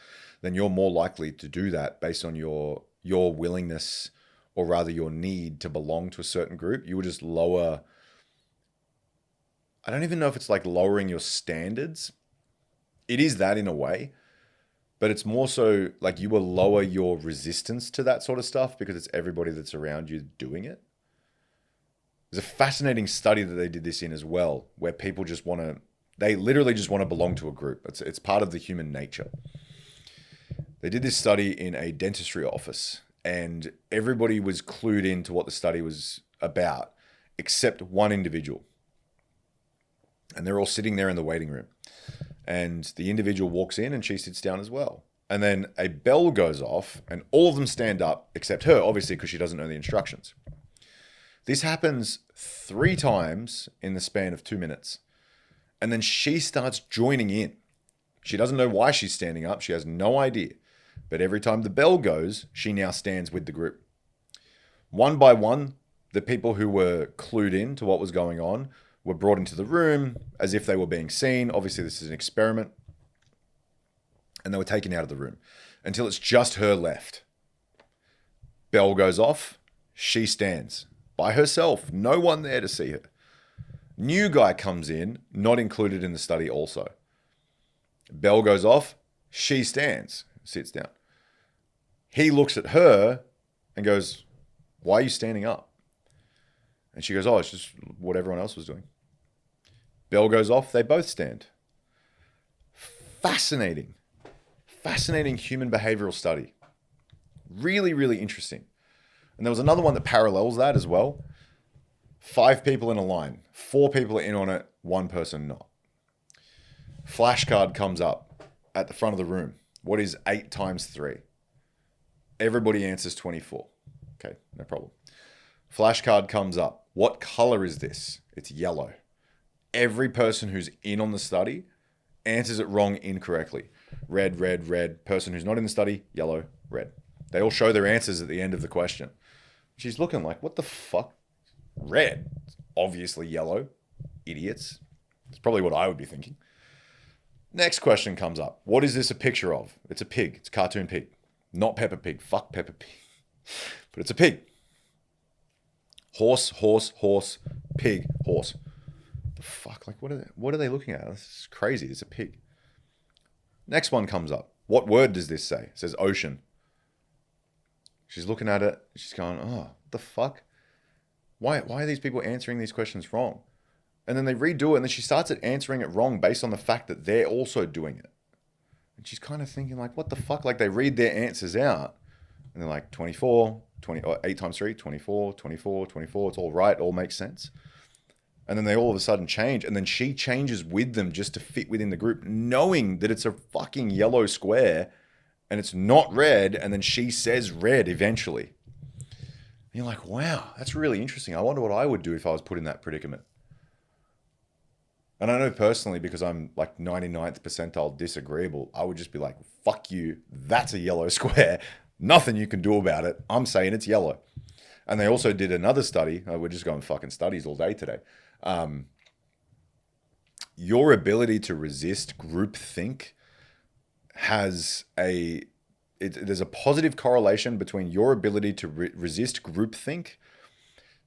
then you're more likely to do that based on your willingness, or rather your need to belong to a certain group. You will just lower, I don't even know if it's like lowering your standards, it is that in a way, but it's more so like you will lower your resistance to that sort of stuff because it's everybody that's around you doing it. There's a fascinating study that they did this in as well, where people just want to, they literally just want to belong to a group. It's part of the human nature. They did this study in a dentistry office, and everybody was clued into what the study was about, except one individual. And they're all sitting there in the waiting room. And the individual walks in and she sits down as well. And then a bell goes off and all of them stand up, except her, obviously, because she doesn't know the instructions. This happens 3 times in the span of 2 minutes. And then she starts joining in. She doesn't know why she's standing up. She has no idea. But every time the bell goes, she now stands with the group. One by one, the people who were clued in to what was going on were brought into the room as if they were being seen. Obviously, this is an experiment. And they were taken out of the room until it's just her left. Bell goes off. She stands by herself. No one there to see her. New guy comes in, not included in the study also. Bell goes off. She stands, sits down. He looks at her and goes, "Why are you standing up?" And she goes, "Oh, it's just what everyone else was doing." Bell goes off, they both stand. Fascinating human behavioral study. Really, really interesting. And there was another one that parallels that as well. 5 people in a line, 4 people are in on it, 1 person not. Flashcard comes up at the front of the room. What is 8 times 3? Everybody answers 24. Okay, no problem. Flashcard comes up. What color is this? It's yellow. Every person who's in on the study answers it wrong incorrectly. Red, red, red. Person who's not in the study, yellow, red. They all show their answers at the end of the question. She's looking like, what the fuck? Red. Obviously yellow. Idiots. It's probably what I would be thinking. Next question comes up. What is this a picture of? It's a pig. It's a cartoon pig. Not Peppa Pig. Fuck Peppa Pig. But it's a pig. Horse, horse, horse, pig, horse. The fuck? Like, what are they looking at? This is crazy. It's a pig. Next one comes up. What word does this say? It says ocean. She's looking at it. She's going, oh, what the fuck? Why are these people answering these questions wrong? And then they redo it, and then she starts at answering it wrong based on the fact that they're also doing it. And she's kind of thinking, like, what the fuck? Like, they read their answers out, and they're like, 24, 8 times 3, 24, 24, 24. It's all right. All makes sense. And then they all of a sudden change, and then she changes with them just to fit within the group, knowing that it's a fucking yellow square, and it's not red, and then she says red eventually. And you're like, wow, that's really interesting. I wonder what I would do if I was put in that predicament. And I know personally, because I'm like 99th percentile disagreeable, I would just be like, fuck you, that's a yellow square. Nothing you can do about it. I'm saying it's yellow. And they also did another study. We're just going fucking studies all day today. Your ability to resist groupthink has there's a positive correlation between your ability to resist groupthink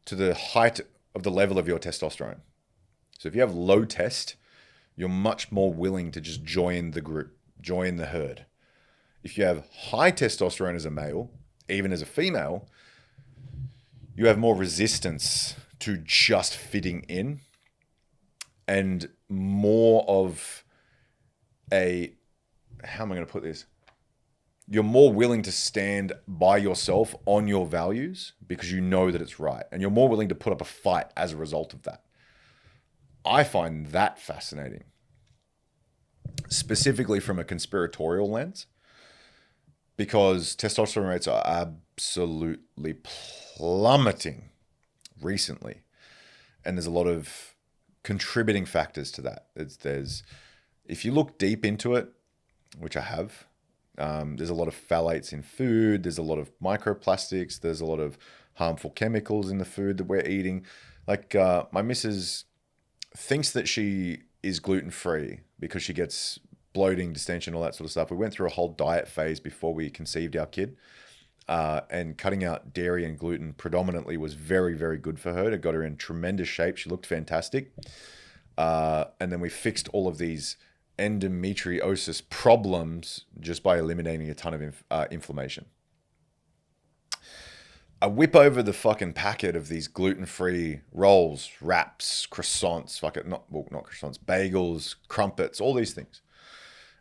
to the height of the level of your testosterone. So if you have low test, you're much more willing to just join the group, join the herd. If you have high testosterone as a male, even as a female, you have more resistance to just fitting in and more of how am I going to put this? You're more willing to stand by yourself on your values because you know that it's right. And you're more willing to put up a fight as a result of that. I find that fascinating, specifically from a conspiratorial lens, because testosterone rates are absolutely plummeting recently. And there's a lot of contributing factors to that. If you look deep into it, which I have, there's a lot of phthalates in food. There's a lot of microplastics. There's a lot of harmful chemicals in the food that we're eating. Like my missus thinks that she is gluten-free because she gets bloating, distension, all that sort of stuff. We went through a whole diet phase before we conceived our kid. And cutting out dairy and gluten predominantly was very, very good for her. It got her in tremendous shape. She looked fantastic. And then we fixed all of these endometriosis problems just by eliminating a ton of inflammation. I whip over the fucking packet of these gluten-free rolls, wraps, croissants, not croissants, bagels, crumpets, all these things.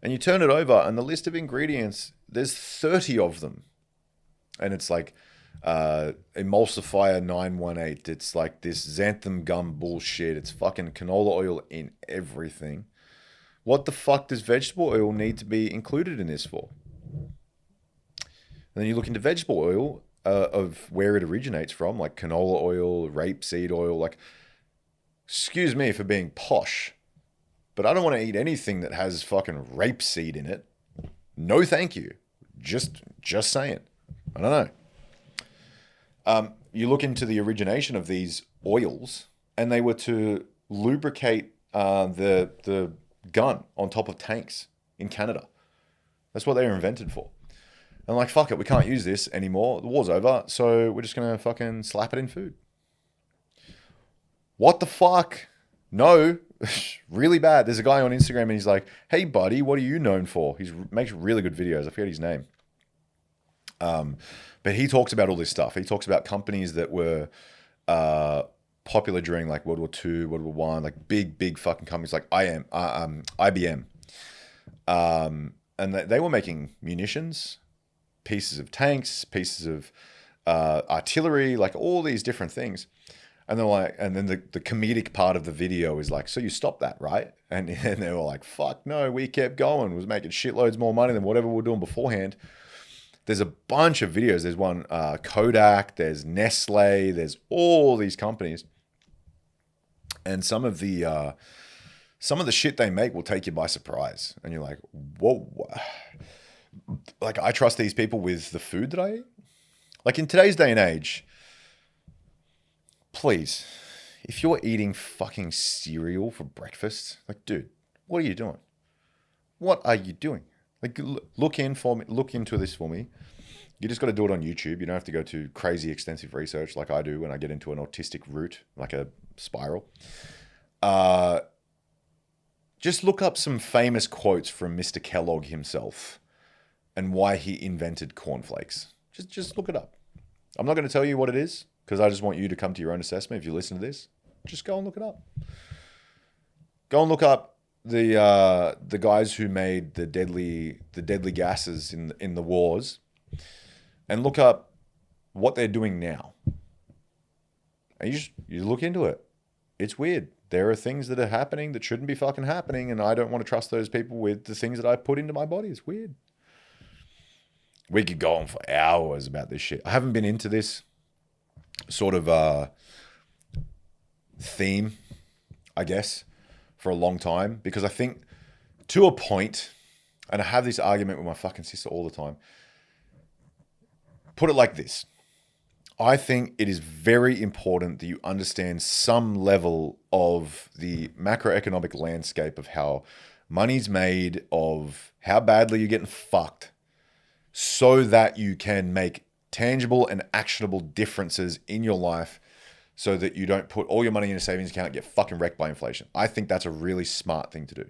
And you turn it over, and the list of ingredients, there's 30 of them. And it's like emulsifier 918. It's like this xanthan gum bullshit. It's fucking canola oil in everything. What the fuck does vegetable oil need to be included in this for? And then you look into vegetable oil, of where it originates from, like canola oil, rapeseed oil. Like, excuse me for being posh, but I don't want to eat anything that has fucking rapeseed in it. No, thank you. Just saying. I don't know. You look into the origination of these oils, and they were to lubricate the gun on top of tanks in Canada. That's what they were invented for. And like, fuck it, we can't use this anymore. The war's over, so we're just going to fucking slap it in food. What the fuck? No. Really bad. There's a guy on Instagram and he's like, hey, buddy, what are you known for? He makes really good videos. I forget his name. But he talks about all this stuff. He talks about companies that were popular during like World War II, World War I, like big fucking companies like IBM. And they were making munitions, pieces of tanks, pieces of artillery, like all these different things. And they're like, and then the comedic part of the video is like, so you stopped that, right? And they were like, fuck no, we kept going. Was making shitloads more money than whatever we were doing beforehand. There's a bunch of videos. There's one, Kodak, there's Nestle, there's all these companies. And some of the shit they make will take you by surprise. And you're like, whoa. Like, I trust these people with the food that I eat. Like, in today's day and age, please, if you're eating fucking cereal for breakfast, like, dude, what are you doing? What are you doing? Like, look into this for me. You just got to do it on YouTube. You don't have to go to crazy extensive research like I do when I get into an autistic route, like a spiral. Just look up some famous quotes from Mr. Kellogg himself and why he invented cornflakes. Just look it up. I'm not going to tell you what it is because I just want you to come to your own assessment. If you listen to this, just go and look it up. Go and look up the guys who made the deadly gases in the wars, and look up what they're doing now. And you look into it. It's weird. There are things that are happening that shouldn't be fucking happening, and I don't want to trust those people with the things that I put into my body. It's weird. We could go on for hours about this shit. I haven't been into this sort of theme, I guess, for a long time, because I think to a point, and I have this argument with my fucking sister all the time. Put it like this. I think it is very important that you understand some level of the macroeconomic landscape of how money's made, of how badly you're getting fucked, so that you can make tangible and actionable differences in your life so that you don't put all your money in a savings account and get fucking wrecked by inflation. I think that's a really smart thing to do.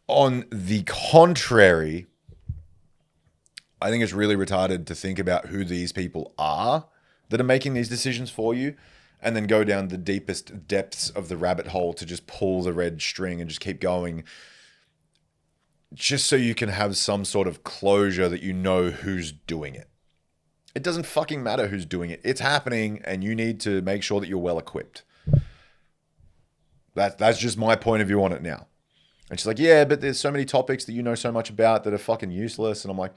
On the contrary, I think it's really retarded to think about who these people are that are making these decisions for you and then go down the deepest depths of the rabbit hole to just pull the red string and just keep going, just so you can have some sort of closure that you know who's doing it. It doesn't fucking matter who's doing it. It's happening, and you need to make sure that you're well equipped. That's just my point of view on it now. And she's like, yeah, but there's so many topics that you know so much about that are fucking useless. And I'm like,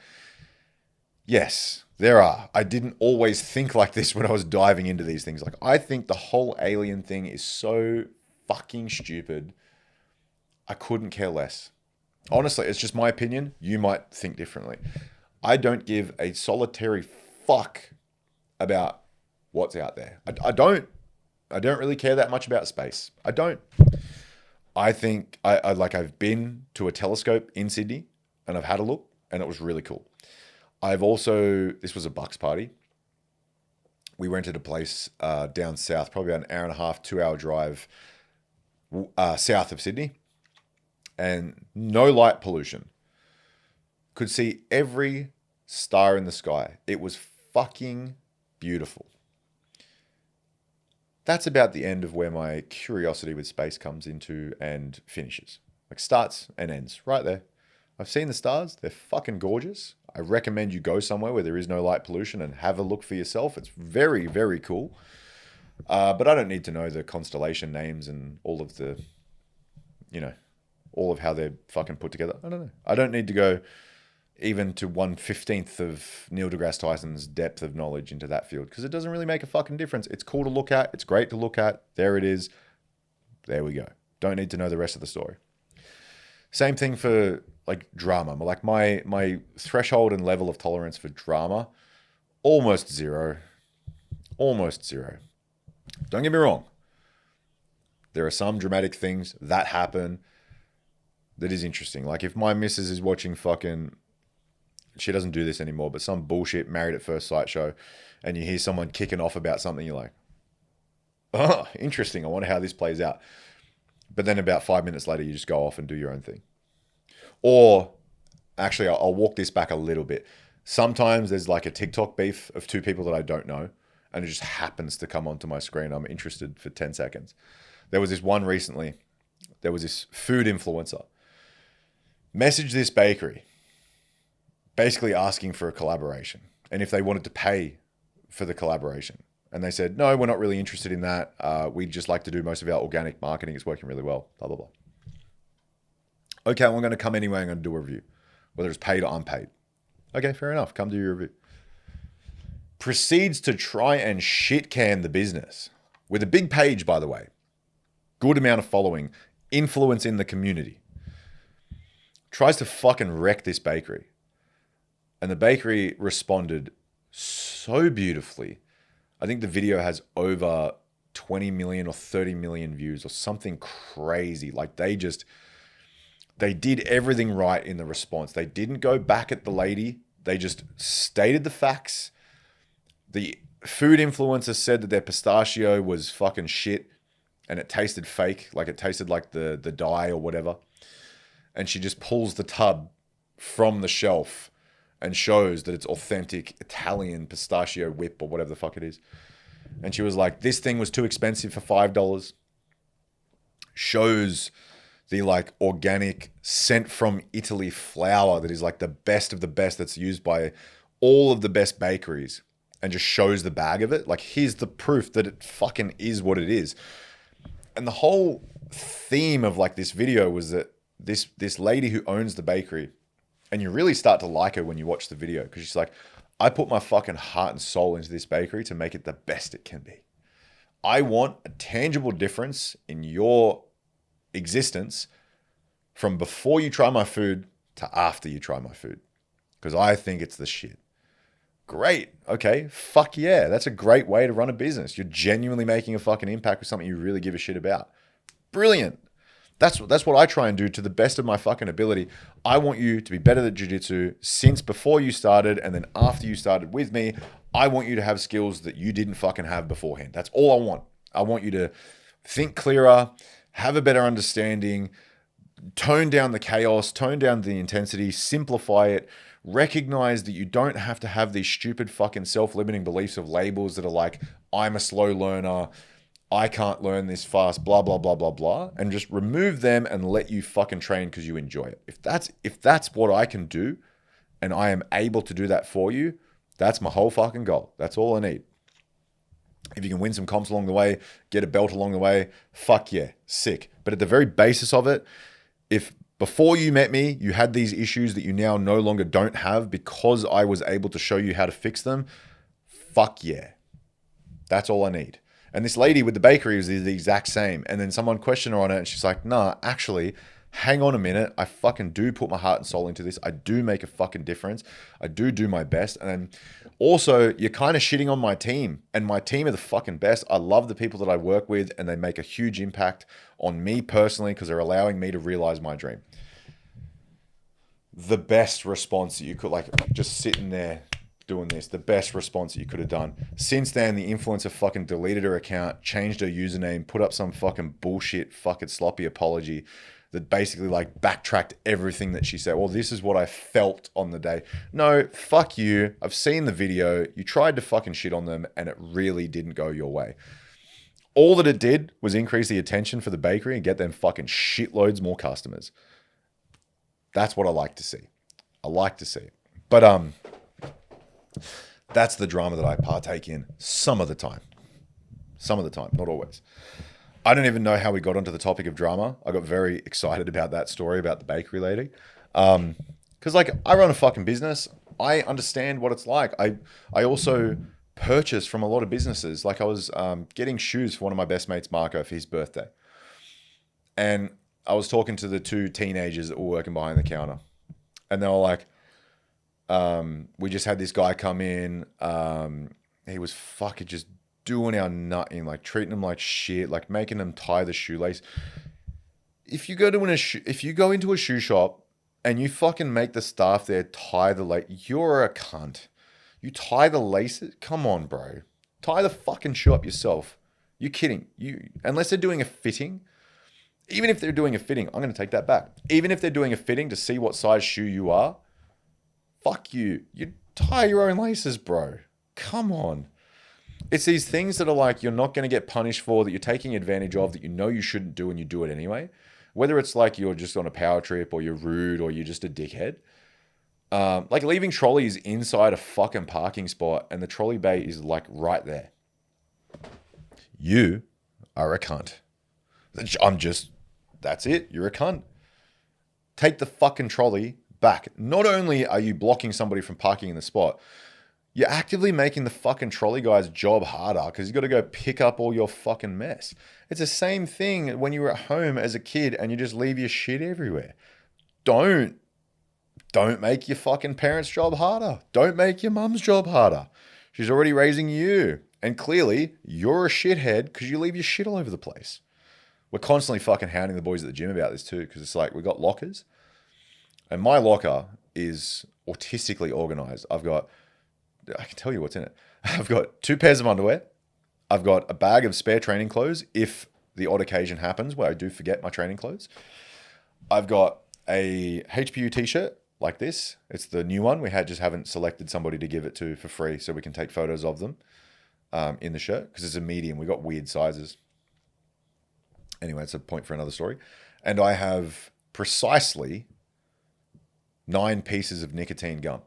yes, there are. I didn't always think like this when I was diving into these things. Like, I think the whole alien thing is so fucking stupid. I couldn't care less. Honestly, it's just my opinion. You might think differently. I don't give a solitary fuck about what's out there. I don't really care that much about space. I don't. I think I've been to a telescope in Sydney and I've had a look and it was really cool. This was a Bucks party. We rented a place down south, probably about an hour and a half, 2 hour drive south of Sydney. and no light pollution. Could see every star in the sky. It was fucking beautiful. That's about the end of where my curiosity with space comes into and finishes. Like starts and ends right there. I've seen the stars. They're fucking gorgeous. I recommend you go somewhere where there is no light pollution and have a look for yourself. It's very, very cool. But I don't need to know the constellation names and all of the, all of how they're fucking put together. I don't know. I don't need to go even to 1/15 of Neil deGrasse Tyson's depth of knowledge into that field because it doesn't really make a fucking difference. It's cool to look at. It's great to look at. There it is. There we go. Don't need to know the rest of the story. Same thing for like drama. Like my threshold and level of tolerance for drama, almost zero. Almost zero. Don't get me wrong. There are some dramatic things that happen that is interesting. Like if my missus is watching fucking, she doesn't do this anymore, but some bullshit Married at First Sight show, and you hear someone kicking off about something, you're like, oh, interesting. I wonder how this plays out. But then about 5 minutes later, you just go off and do your own thing. Or actually, I'll walk this back a little bit. Sometimes there's like a TikTok beef of two people that I don't know, and it just happens to come onto my screen. I'm interested for 10 seconds. There was this one recently. There was this food influencer. Messaged this bakery, basically asking for a collaboration and if they wanted to pay for the collaboration. And they said, no, we're not really interested in that. We'd just like to do most of our organic marketing. It's working really well, blah, blah, blah. Okay, well, I'm going to come anyway. I'm going to do a review, whether it's paid or unpaid. Okay, fair enough. Come do your review. Proceeds to try and shit can the business with a big page, by the way. Good amount of following, influence in the community. Tries to fucking wreck this bakery. And the bakery responded so beautifully. I think the video has over 20 million or 30 million views or something crazy. Like they did everything right in the response. They didn't go back at the lady. They just stated the facts. The food influencer said that their pistachio was fucking shit and it tasted fake. Like it tasted like the dye or whatever. And she just pulls the tub from the shelf and shows that it's authentic Italian pistachio whip or whatever the fuck it is. And she was like, this thing was too expensive for $5. Shows the like organic sent from Italy flour that is like the best of the best that's used by all of the best bakeries and just shows the bag of it. Like here's the proof that it fucking is what it is. And the whole theme of like this video was that this lady who owns the bakery, and you really start to like her when you watch the video because she's like, I put my fucking heart and soul into this bakery to make it the best it can be. I want a tangible difference in your existence from before you try my food to after you try my food because I think it's the shit. Great. Okay. Fuck yeah. That's a great way to run a business. You're genuinely making a fucking impact with something you really give a shit about. Brilliant. That's what I try and do to the best of my fucking ability. I want you to be better at jiu-jitsu since before you started and then after you started with me. I want you to have skills that you didn't fucking have beforehand. That's all I want. I want you to think clearer, have a better understanding, tone down the chaos, tone down the intensity, simplify it, recognize that you don't have to have these stupid fucking self-limiting beliefs of labels that are like, I'm a slow learner, I can't learn this fast, blah, blah, blah, blah, blah, and just remove them and let you fucking train because you enjoy it. If that's what I can do and I am able to do that for you, that's my whole fucking goal. That's all I need. If you can win some comps along the way, get a belt along the way, fuck yeah, sick. But at the very basis of it, if before you met me, you had these issues that you now no longer don't have because I was able to show you how to fix them, fuck yeah. That's all I need. And this lady with the bakery was the exact same. And then someone questioned her on it and she's like, nah, actually, hang on a minute. I fucking do put my heart and soul into this. I do make a fucking difference. I do my best. And then also, you're kind of shitting on my team. And my team are the fucking best. I love the people that I work with and they make a huge impact on me personally because they're allowing me to realize my dream. The best response that you could, like, just sitting there doing this, the best response that you could have done. Since then, the influencer fucking deleted her account, changed her username, put up some fucking bullshit, fucking sloppy apology. that basically like backtracked everything that she said. Well, this is what I felt on the day. No, fuck you. I've seen the video. You tried to fucking shit on them and it really didn't go your way. All that it did was increase the attention for the bakery and get them fucking shitloads more customers. That's what I like to see. I like to see. But that's the drama that I partake in some of the time. Some of the time, not always. I don't even know how we got onto the topic of drama. I got very excited about that story about the bakery lady. Because like I run a fucking business. I understand what it's like. I also purchase from a lot of businesses. Like I was getting shoes for one of my best mates, Marco, for his birthday. And I was talking to the two teenagers that were working behind the counter. And they were like, we just had this guy come in. He was fucking just doing our nutting, like treating them like shit, like making them tie the shoelace. If you go into a shoe shop and you fucking make the staff there tie the lace, you're a cunt. You tie the laces? Come on, bro. Tie the fucking shoe up yourself. You're kidding. Unless they're doing a fitting. Even if they're doing a fitting, I'm going to take that back. Even if they're doing a fitting to see what size shoe you are, fuck you. You tie your own laces, bro. Come on. It's these things that are like you're not going to get punished for, that you're taking advantage of, that you know you shouldn't do and you do it anyway. Whether it's like you're just on a power trip or you're rude or you're just a dickhead. Like leaving trolleys inside a fucking parking spot and the trolley bay is like right there. You are a cunt. That's it. You're a cunt. Take the fucking trolley back. Not only are you blocking somebody from parking in the spot, you're actively making the fucking trolley guy's job harder because you got to go pick up all your fucking mess. It's the same thing when you were at home as a kid and you just leave your shit everywhere. Don't make your fucking parents' job harder. Don't make your mum's job harder. She's already raising you. And clearly, you're a shithead because you leave your shit all over the place. We're constantly fucking hounding the boys at the gym about this too because it's like we got lockers. And my locker is autistically organized. I can tell you what's in it. I've got 2 pairs of underwear. I've got a bag of spare training clothes if the odd occasion happens where I do forget my training clothes. I've got a HPU t-shirt like this. It's the new one. We just haven't selected somebody to give it to for free so we can take photos of them in the shirt because it's a medium. We got weird sizes. Anyway, it's a point for another story. And I have precisely 9 pieces of nicotine gum.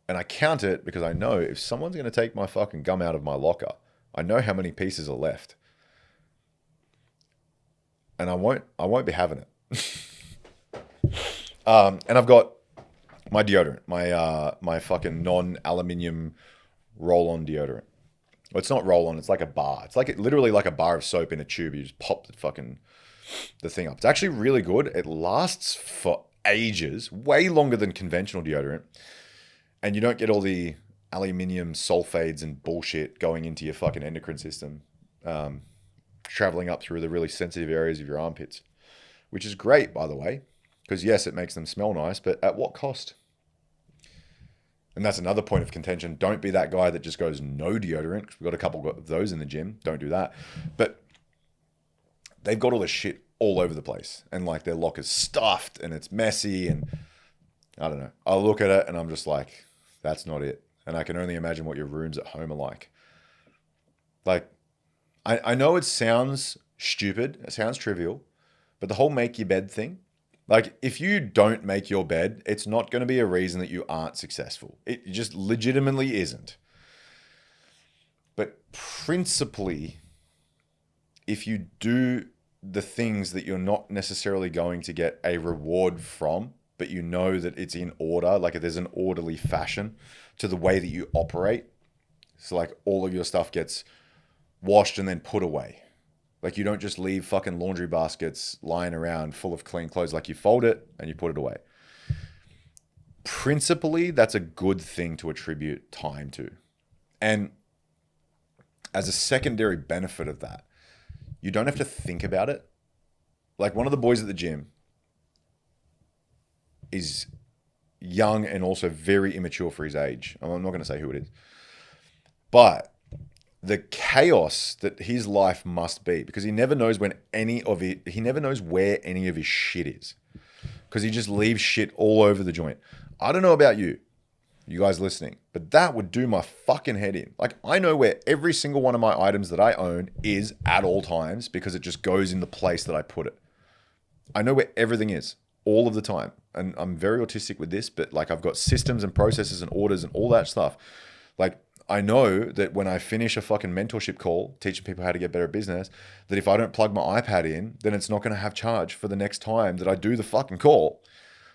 And I count it because I know if someone's going to take my fucking gum out of my locker, I know how many pieces are left. And I won't be having it. And I've got my deodorant, my fucking non-aluminium roll-on deodorant. Well, it's not roll-on, it's like a bar. It's like literally like a bar of soap in a tube. You just pop the thing up. It's actually really good. It lasts for ages, way longer than conventional deodorant. And you don't get all the aluminium sulfates and bullshit going into your fucking endocrine system, traveling up through the really sensitive areas of your armpits, which is great, by the way, because yes, it makes them smell nice, but at what cost? And that's another point of contention. Don't be that guy that just goes no deodorant, because we've got a couple of those in the gym. Don't do that. But they've got all this shit all over the place, and like their locker's stuffed and it's messy, and I don't know. I look at it and I'm just like, that's not it. And I can only imagine what your rooms at home are like. Like, I know it sounds stupid. It sounds trivial. But the whole make your bed thing, like if you don't make your bed, it's not going to be a reason that you aren't successful. It just legitimately isn't. But principally, if you do the things that you're not necessarily going to get a reward from, but you know that it's in order, like if there's an orderly fashion to the way that you operate. So like all of your stuff gets washed and then put away. Like you don't just leave fucking laundry baskets lying around full of clean clothes. Like you fold it and you put it away. Principally, that's a good thing to attribute time to. And as a secondary benefit of that, you don't have to think about it. Like one of the boys at the gym is young and also very immature for his age. I'm not going to say who it is. But the chaos that his life must be, because he never knows when he never knows where any of his shit is, because he just leaves shit all over the joint. I don't know about you guys listening, but that would do my fucking head in. Like, I know where every single one of my items that I own is at all times, because it just goes in the place that I put it. I know where everything is all of the time. And I'm very autistic with this, but like, I've got systems and processes and orders and all that stuff. Like, I know that when I finish a fucking mentorship call, teaching people how to get better at business, that if I don't plug my iPad in, then it's not going to have charge for the next time that I do the fucking call.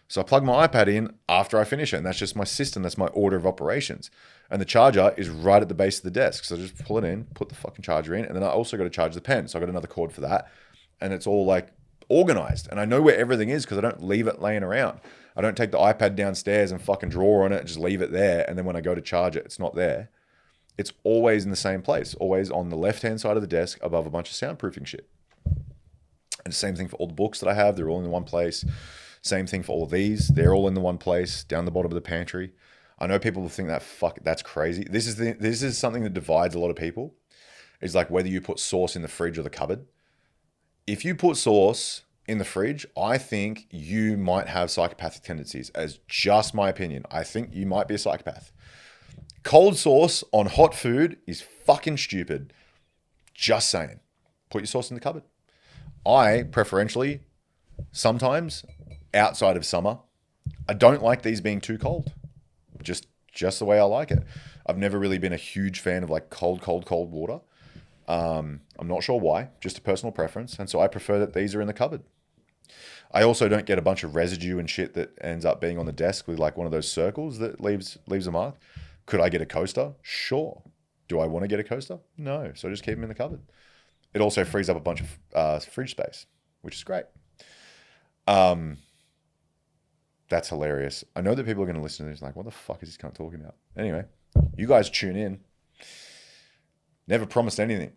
So I plug my iPad in after I finish it, and that's just my system. That's my order of operations. And the charger is right at the base of the desk. So I just pull it in, put the fucking charger in, and then I also got to charge the pen. So I got another cord for that. And it's all like organized. And I know where everything is because I don't leave it laying around. I don't take the iPad downstairs and fucking draw on it and just leave it there. And then when I go to charge it, it's not there. It's always in the same place, always on the left-hand side of the desk above a bunch of soundproofing shit. And same thing for all the books that I have. They're all in one place. Same thing for all of these. They're all in the one place, down the bottom of the pantry. I know people will think that's crazy. This is something that divides a lot of people. It's like whether you put sauce in the fridge or the cupboard. If you put sauce in the fridge, I think you might have psychopathic tendencies, as just my opinion. I think you might be a psychopath. Cold sauce on hot food is fucking stupid. Just saying. Put your sauce in the cupboard. I preferentially, sometimes, outside of summer, I don't like these being too cold. Just the way I like it. I've never really been a huge fan of like cold water. I'm not sure why, just a personal preference. And so I prefer that these are in the cupboard. I also don't get a bunch of residue and shit that ends up being on the desk with like one of those circles that leaves a mark. Could I get a coaster? Sure. Do I want to get a coaster? No. So I just keep them in the cupboard. It also frees up a bunch of fridge space, which is great. That's hilarious. I know that people are going to listen to this like, what the fuck is this cunt talking about? Anyway, you guys tune in. Never promised anything.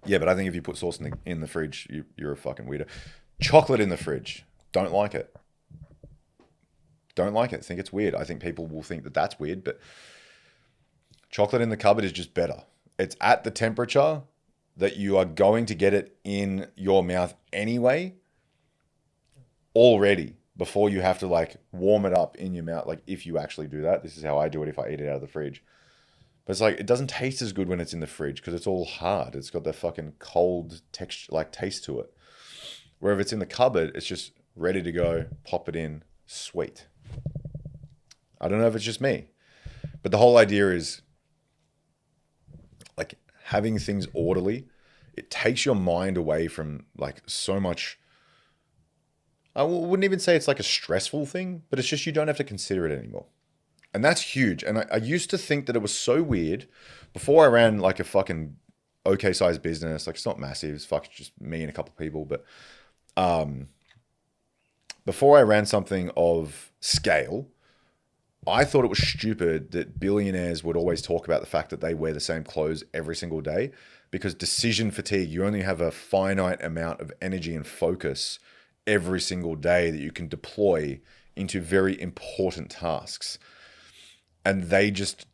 Yeah, but I think if you put sauce in the fridge, you're a fucking weirdo. Chocolate in the fridge. Don't like it. Don't like it. Think it's weird. I think people will think that that's weird, but chocolate in the cupboard is just better. It's at the temperature that you are going to get it in your mouth anyway, already, before you have to like warm it up in your mouth. Like, if you actually do that, this is how I do it if I eat it out of the fridge. But it's like, it doesn't taste as good when it's in the fridge because it's all hard. It's got that fucking cold texture, like taste to it. Where if it's in the cupboard, it's just ready to go, pop it in, sweet. I don't know if it's just me, but the whole idea is like having things orderly. It takes your mind away from like so much. I wouldn't even say it's like a stressful thing, but it's just you don't have to consider it anymore. And that's huge. And I used to think that it was so weird before I ran like a fucking okay sized business. Like, it's not massive. It's fucking just me and a couple of people. But before I ran something of scale, I thought it was stupid that billionaires would always talk about the fact that they wear the same clothes every single day, because decision fatigue, you only have a finite amount of energy and focus every single day that you can deploy into very important tasks. And they just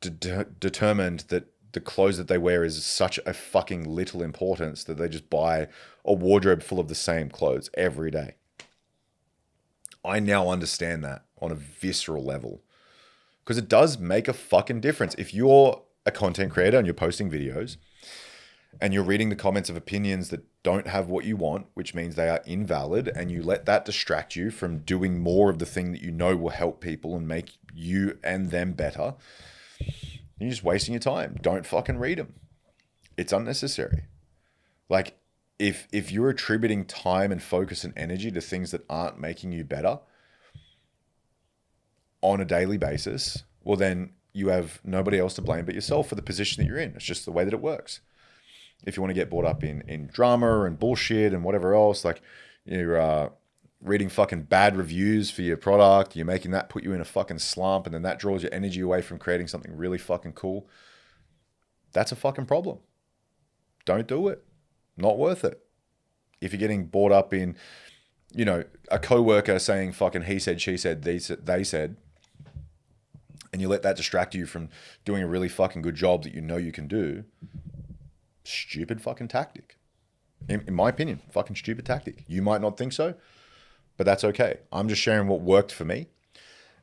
determined that the clothes that they wear is such a fucking little importance that they just buy a wardrobe full of the same clothes every day. I now understand that on a visceral level, because it does make a fucking difference. If you're a content creator and you're posting videos and you're reading the comments of opinions that don't have what you want, which means they are invalid, and you let that distract you from doing more of the thing that you know will help people and make you and them better, you're just wasting your time. Don't fucking read them. It's unnecessary. Like, if you're attributing time and focus and energy to things that aren't making you better on a daily basis, well, then you have nobody else to blame but yourself for the position that you're in. It's just the way that it works. If you want to get brought up in drama and bullshit and whatever else, like you're reading fucking bad reviews for your product, you're making that put you in a fucking slump, and then that draws your energy away from creating something really fucking cool. That's a fucking problem. Don't do it. Not worth it. If you're getting brought up in, a coworker saying fucking he said, she said, they said, and you let that distract you from doing a really fucking good job that you know you can do, stupid fucking tactic. In my opinion, fucking stupid tactic. You might not think so, but that's okay. I'm just sharing what worked for me.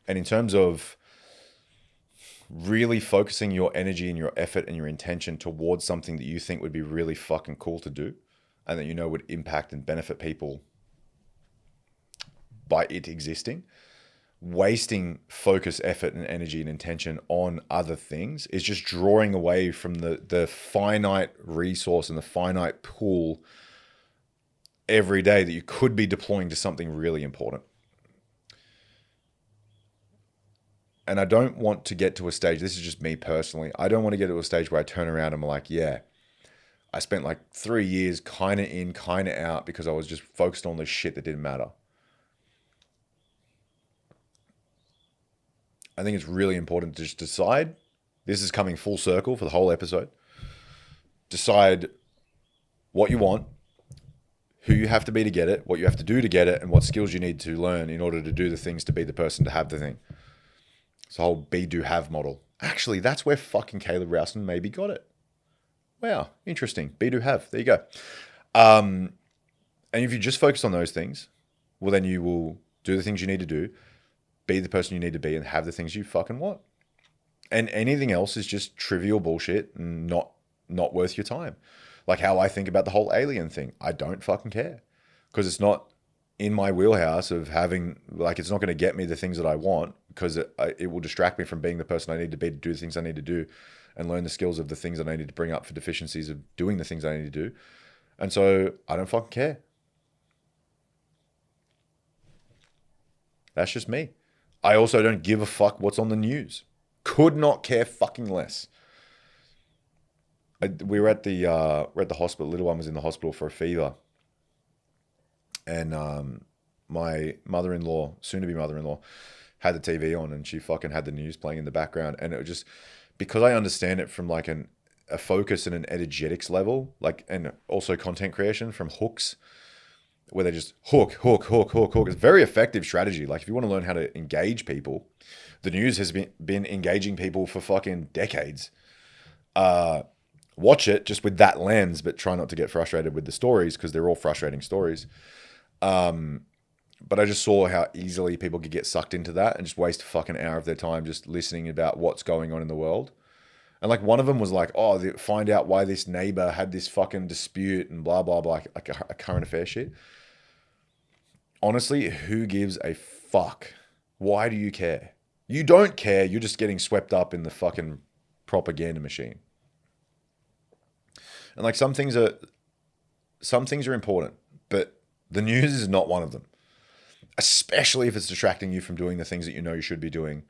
And in terms of really focusing your energy and your effort and your intention towards something that you think would be really fucking cool to do and that you know would impact and benefit people by it existing, wasting focus, effort, and energy and intention on other things is just drawing away from the finite resource and the finite pool every day that you could be deploying to something really important. And I don't want to get to a stage, this is just me personally, I don't want to get to a stage where I turn around and I'm like, yeah, I spent like 3 years kind of in, kind of out because I was just focused on the shit that didn't matter. I think it's really important to just decide, this is coming full circle for the whole episode, decide what you want, who you have to be to get it, what you have to do to get it, and what skills you need to learn in order to do the things to be the person to have the thing. It's the whole be, do, have model. Actually, that's where fucking Caleb Rowson maybe got it. Wow, interesting. Be, do, have. There you go. And if you just focus on those things, well, then you will do the things you need to do, be the person you need to be, and have the things you fucking want. And anything else is just trivial bullshit and not worth your time. Like how I think about the whole alien thing. I don't fucking care because it's not in my wheelhouse of having, like, it's not going to get me the things that I want because it will distract me from being the person I need to be to do the things I need to do and learn the skills of the things that I need to bring up for deficiencies of doing the things I need to do. And so I don't fucking care. That's just me. I also don't give a fuck what's on the news. Could not care fucking less. We were at the hospital. Little one was in the hospital for a fever, and my mother-in-law, soon-to-be mother-in-law, had the TV on, and she fucking had the news playing in the background, and it was just because I understand it from like a focus and an energetics level, like, and also content creation from hooks, where they just hook. It's a very effective strategy. Like if you want to learn how to engage people, the news has been engaging people for fucking decades. Watch it just with that lens, but try not to get frustrated with the stories because they're all frustrating stories. But I just saw how easily people could get sucked into that and just waste a fucking hour of their time just listening about what's going on in the world. And like one of them was like, oh, find out why this neighbor had this fucking dispute and blah, blah, blah, like a current affair shit. Honestly, who gives a fuck? Why do you care? You don't care. You're just getting swept up in the fucking propaganda machine. And like some things are important, but the news is not one of them. Especially if it's distracting you from doing the things that you know you should be doing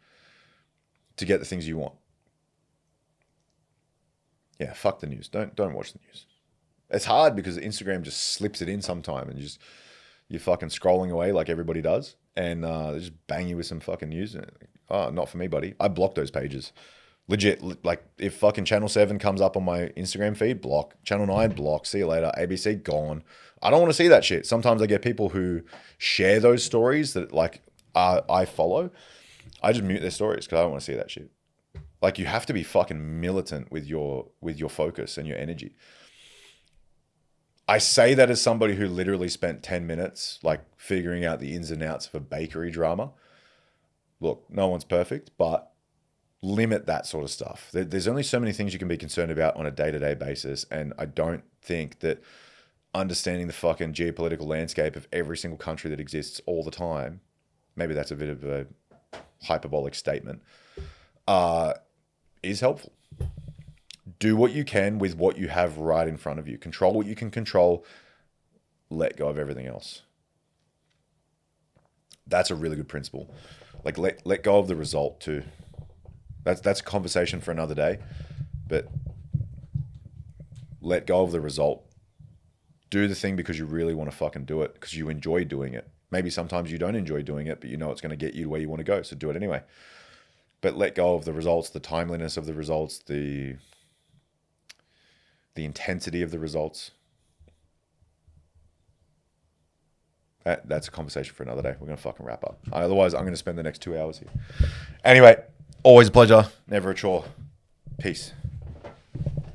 to get the things you want. Yeah, fuck the news. Don't watch the news. It's hard because Instagram just slips it in sometime and you're fucking scrolling away like everybody does, and they just bang you with some fucking news. Oh, not for me, buddy. I block those pages. Legit, like if fucking Channel 7 comes up on my Instagram feed, block. Channel 9, block. See you later. ABC, gone. I don't want to see that shit. Sometimes I get people who share those stories that like I follow. I just mute their stories because I don't want to see that shit. Like you have to be fucking militant with your focus and your energy. I say that as somebody who literally spent 10 minutes like figuring out the ins and outs of a bakery drama. Look, no one's perfect, but limit that sort of stuff. There's only so many things you can be concerned about on a day-to-day basis, and I don't think that understanding the fucking geopolitical landscape of every single country that exists all the time, maybe that's a bit of a hyperbolic statement, is helpful. Do what you can with what you have right in front of you. Control what you can control. Let go of everything else. That's a really good principle. Like let go of the result too. That's a conversation for another day, but let go of the result. Do the thing because you really want to fucking do it, because you enjoy doing it. Maybe sometimes you don't enjoy doing it, but you know it's going to get you to where you want to go, so do it anyway. But let go of the results, the timeliness of the results, the intensity of the results. That's a conversation for another day. We're going to fucking wrap up. Otherwise, I'm going to spend the next 2 hours here. Anyway, Always a pleasure. Never a chore. Peace.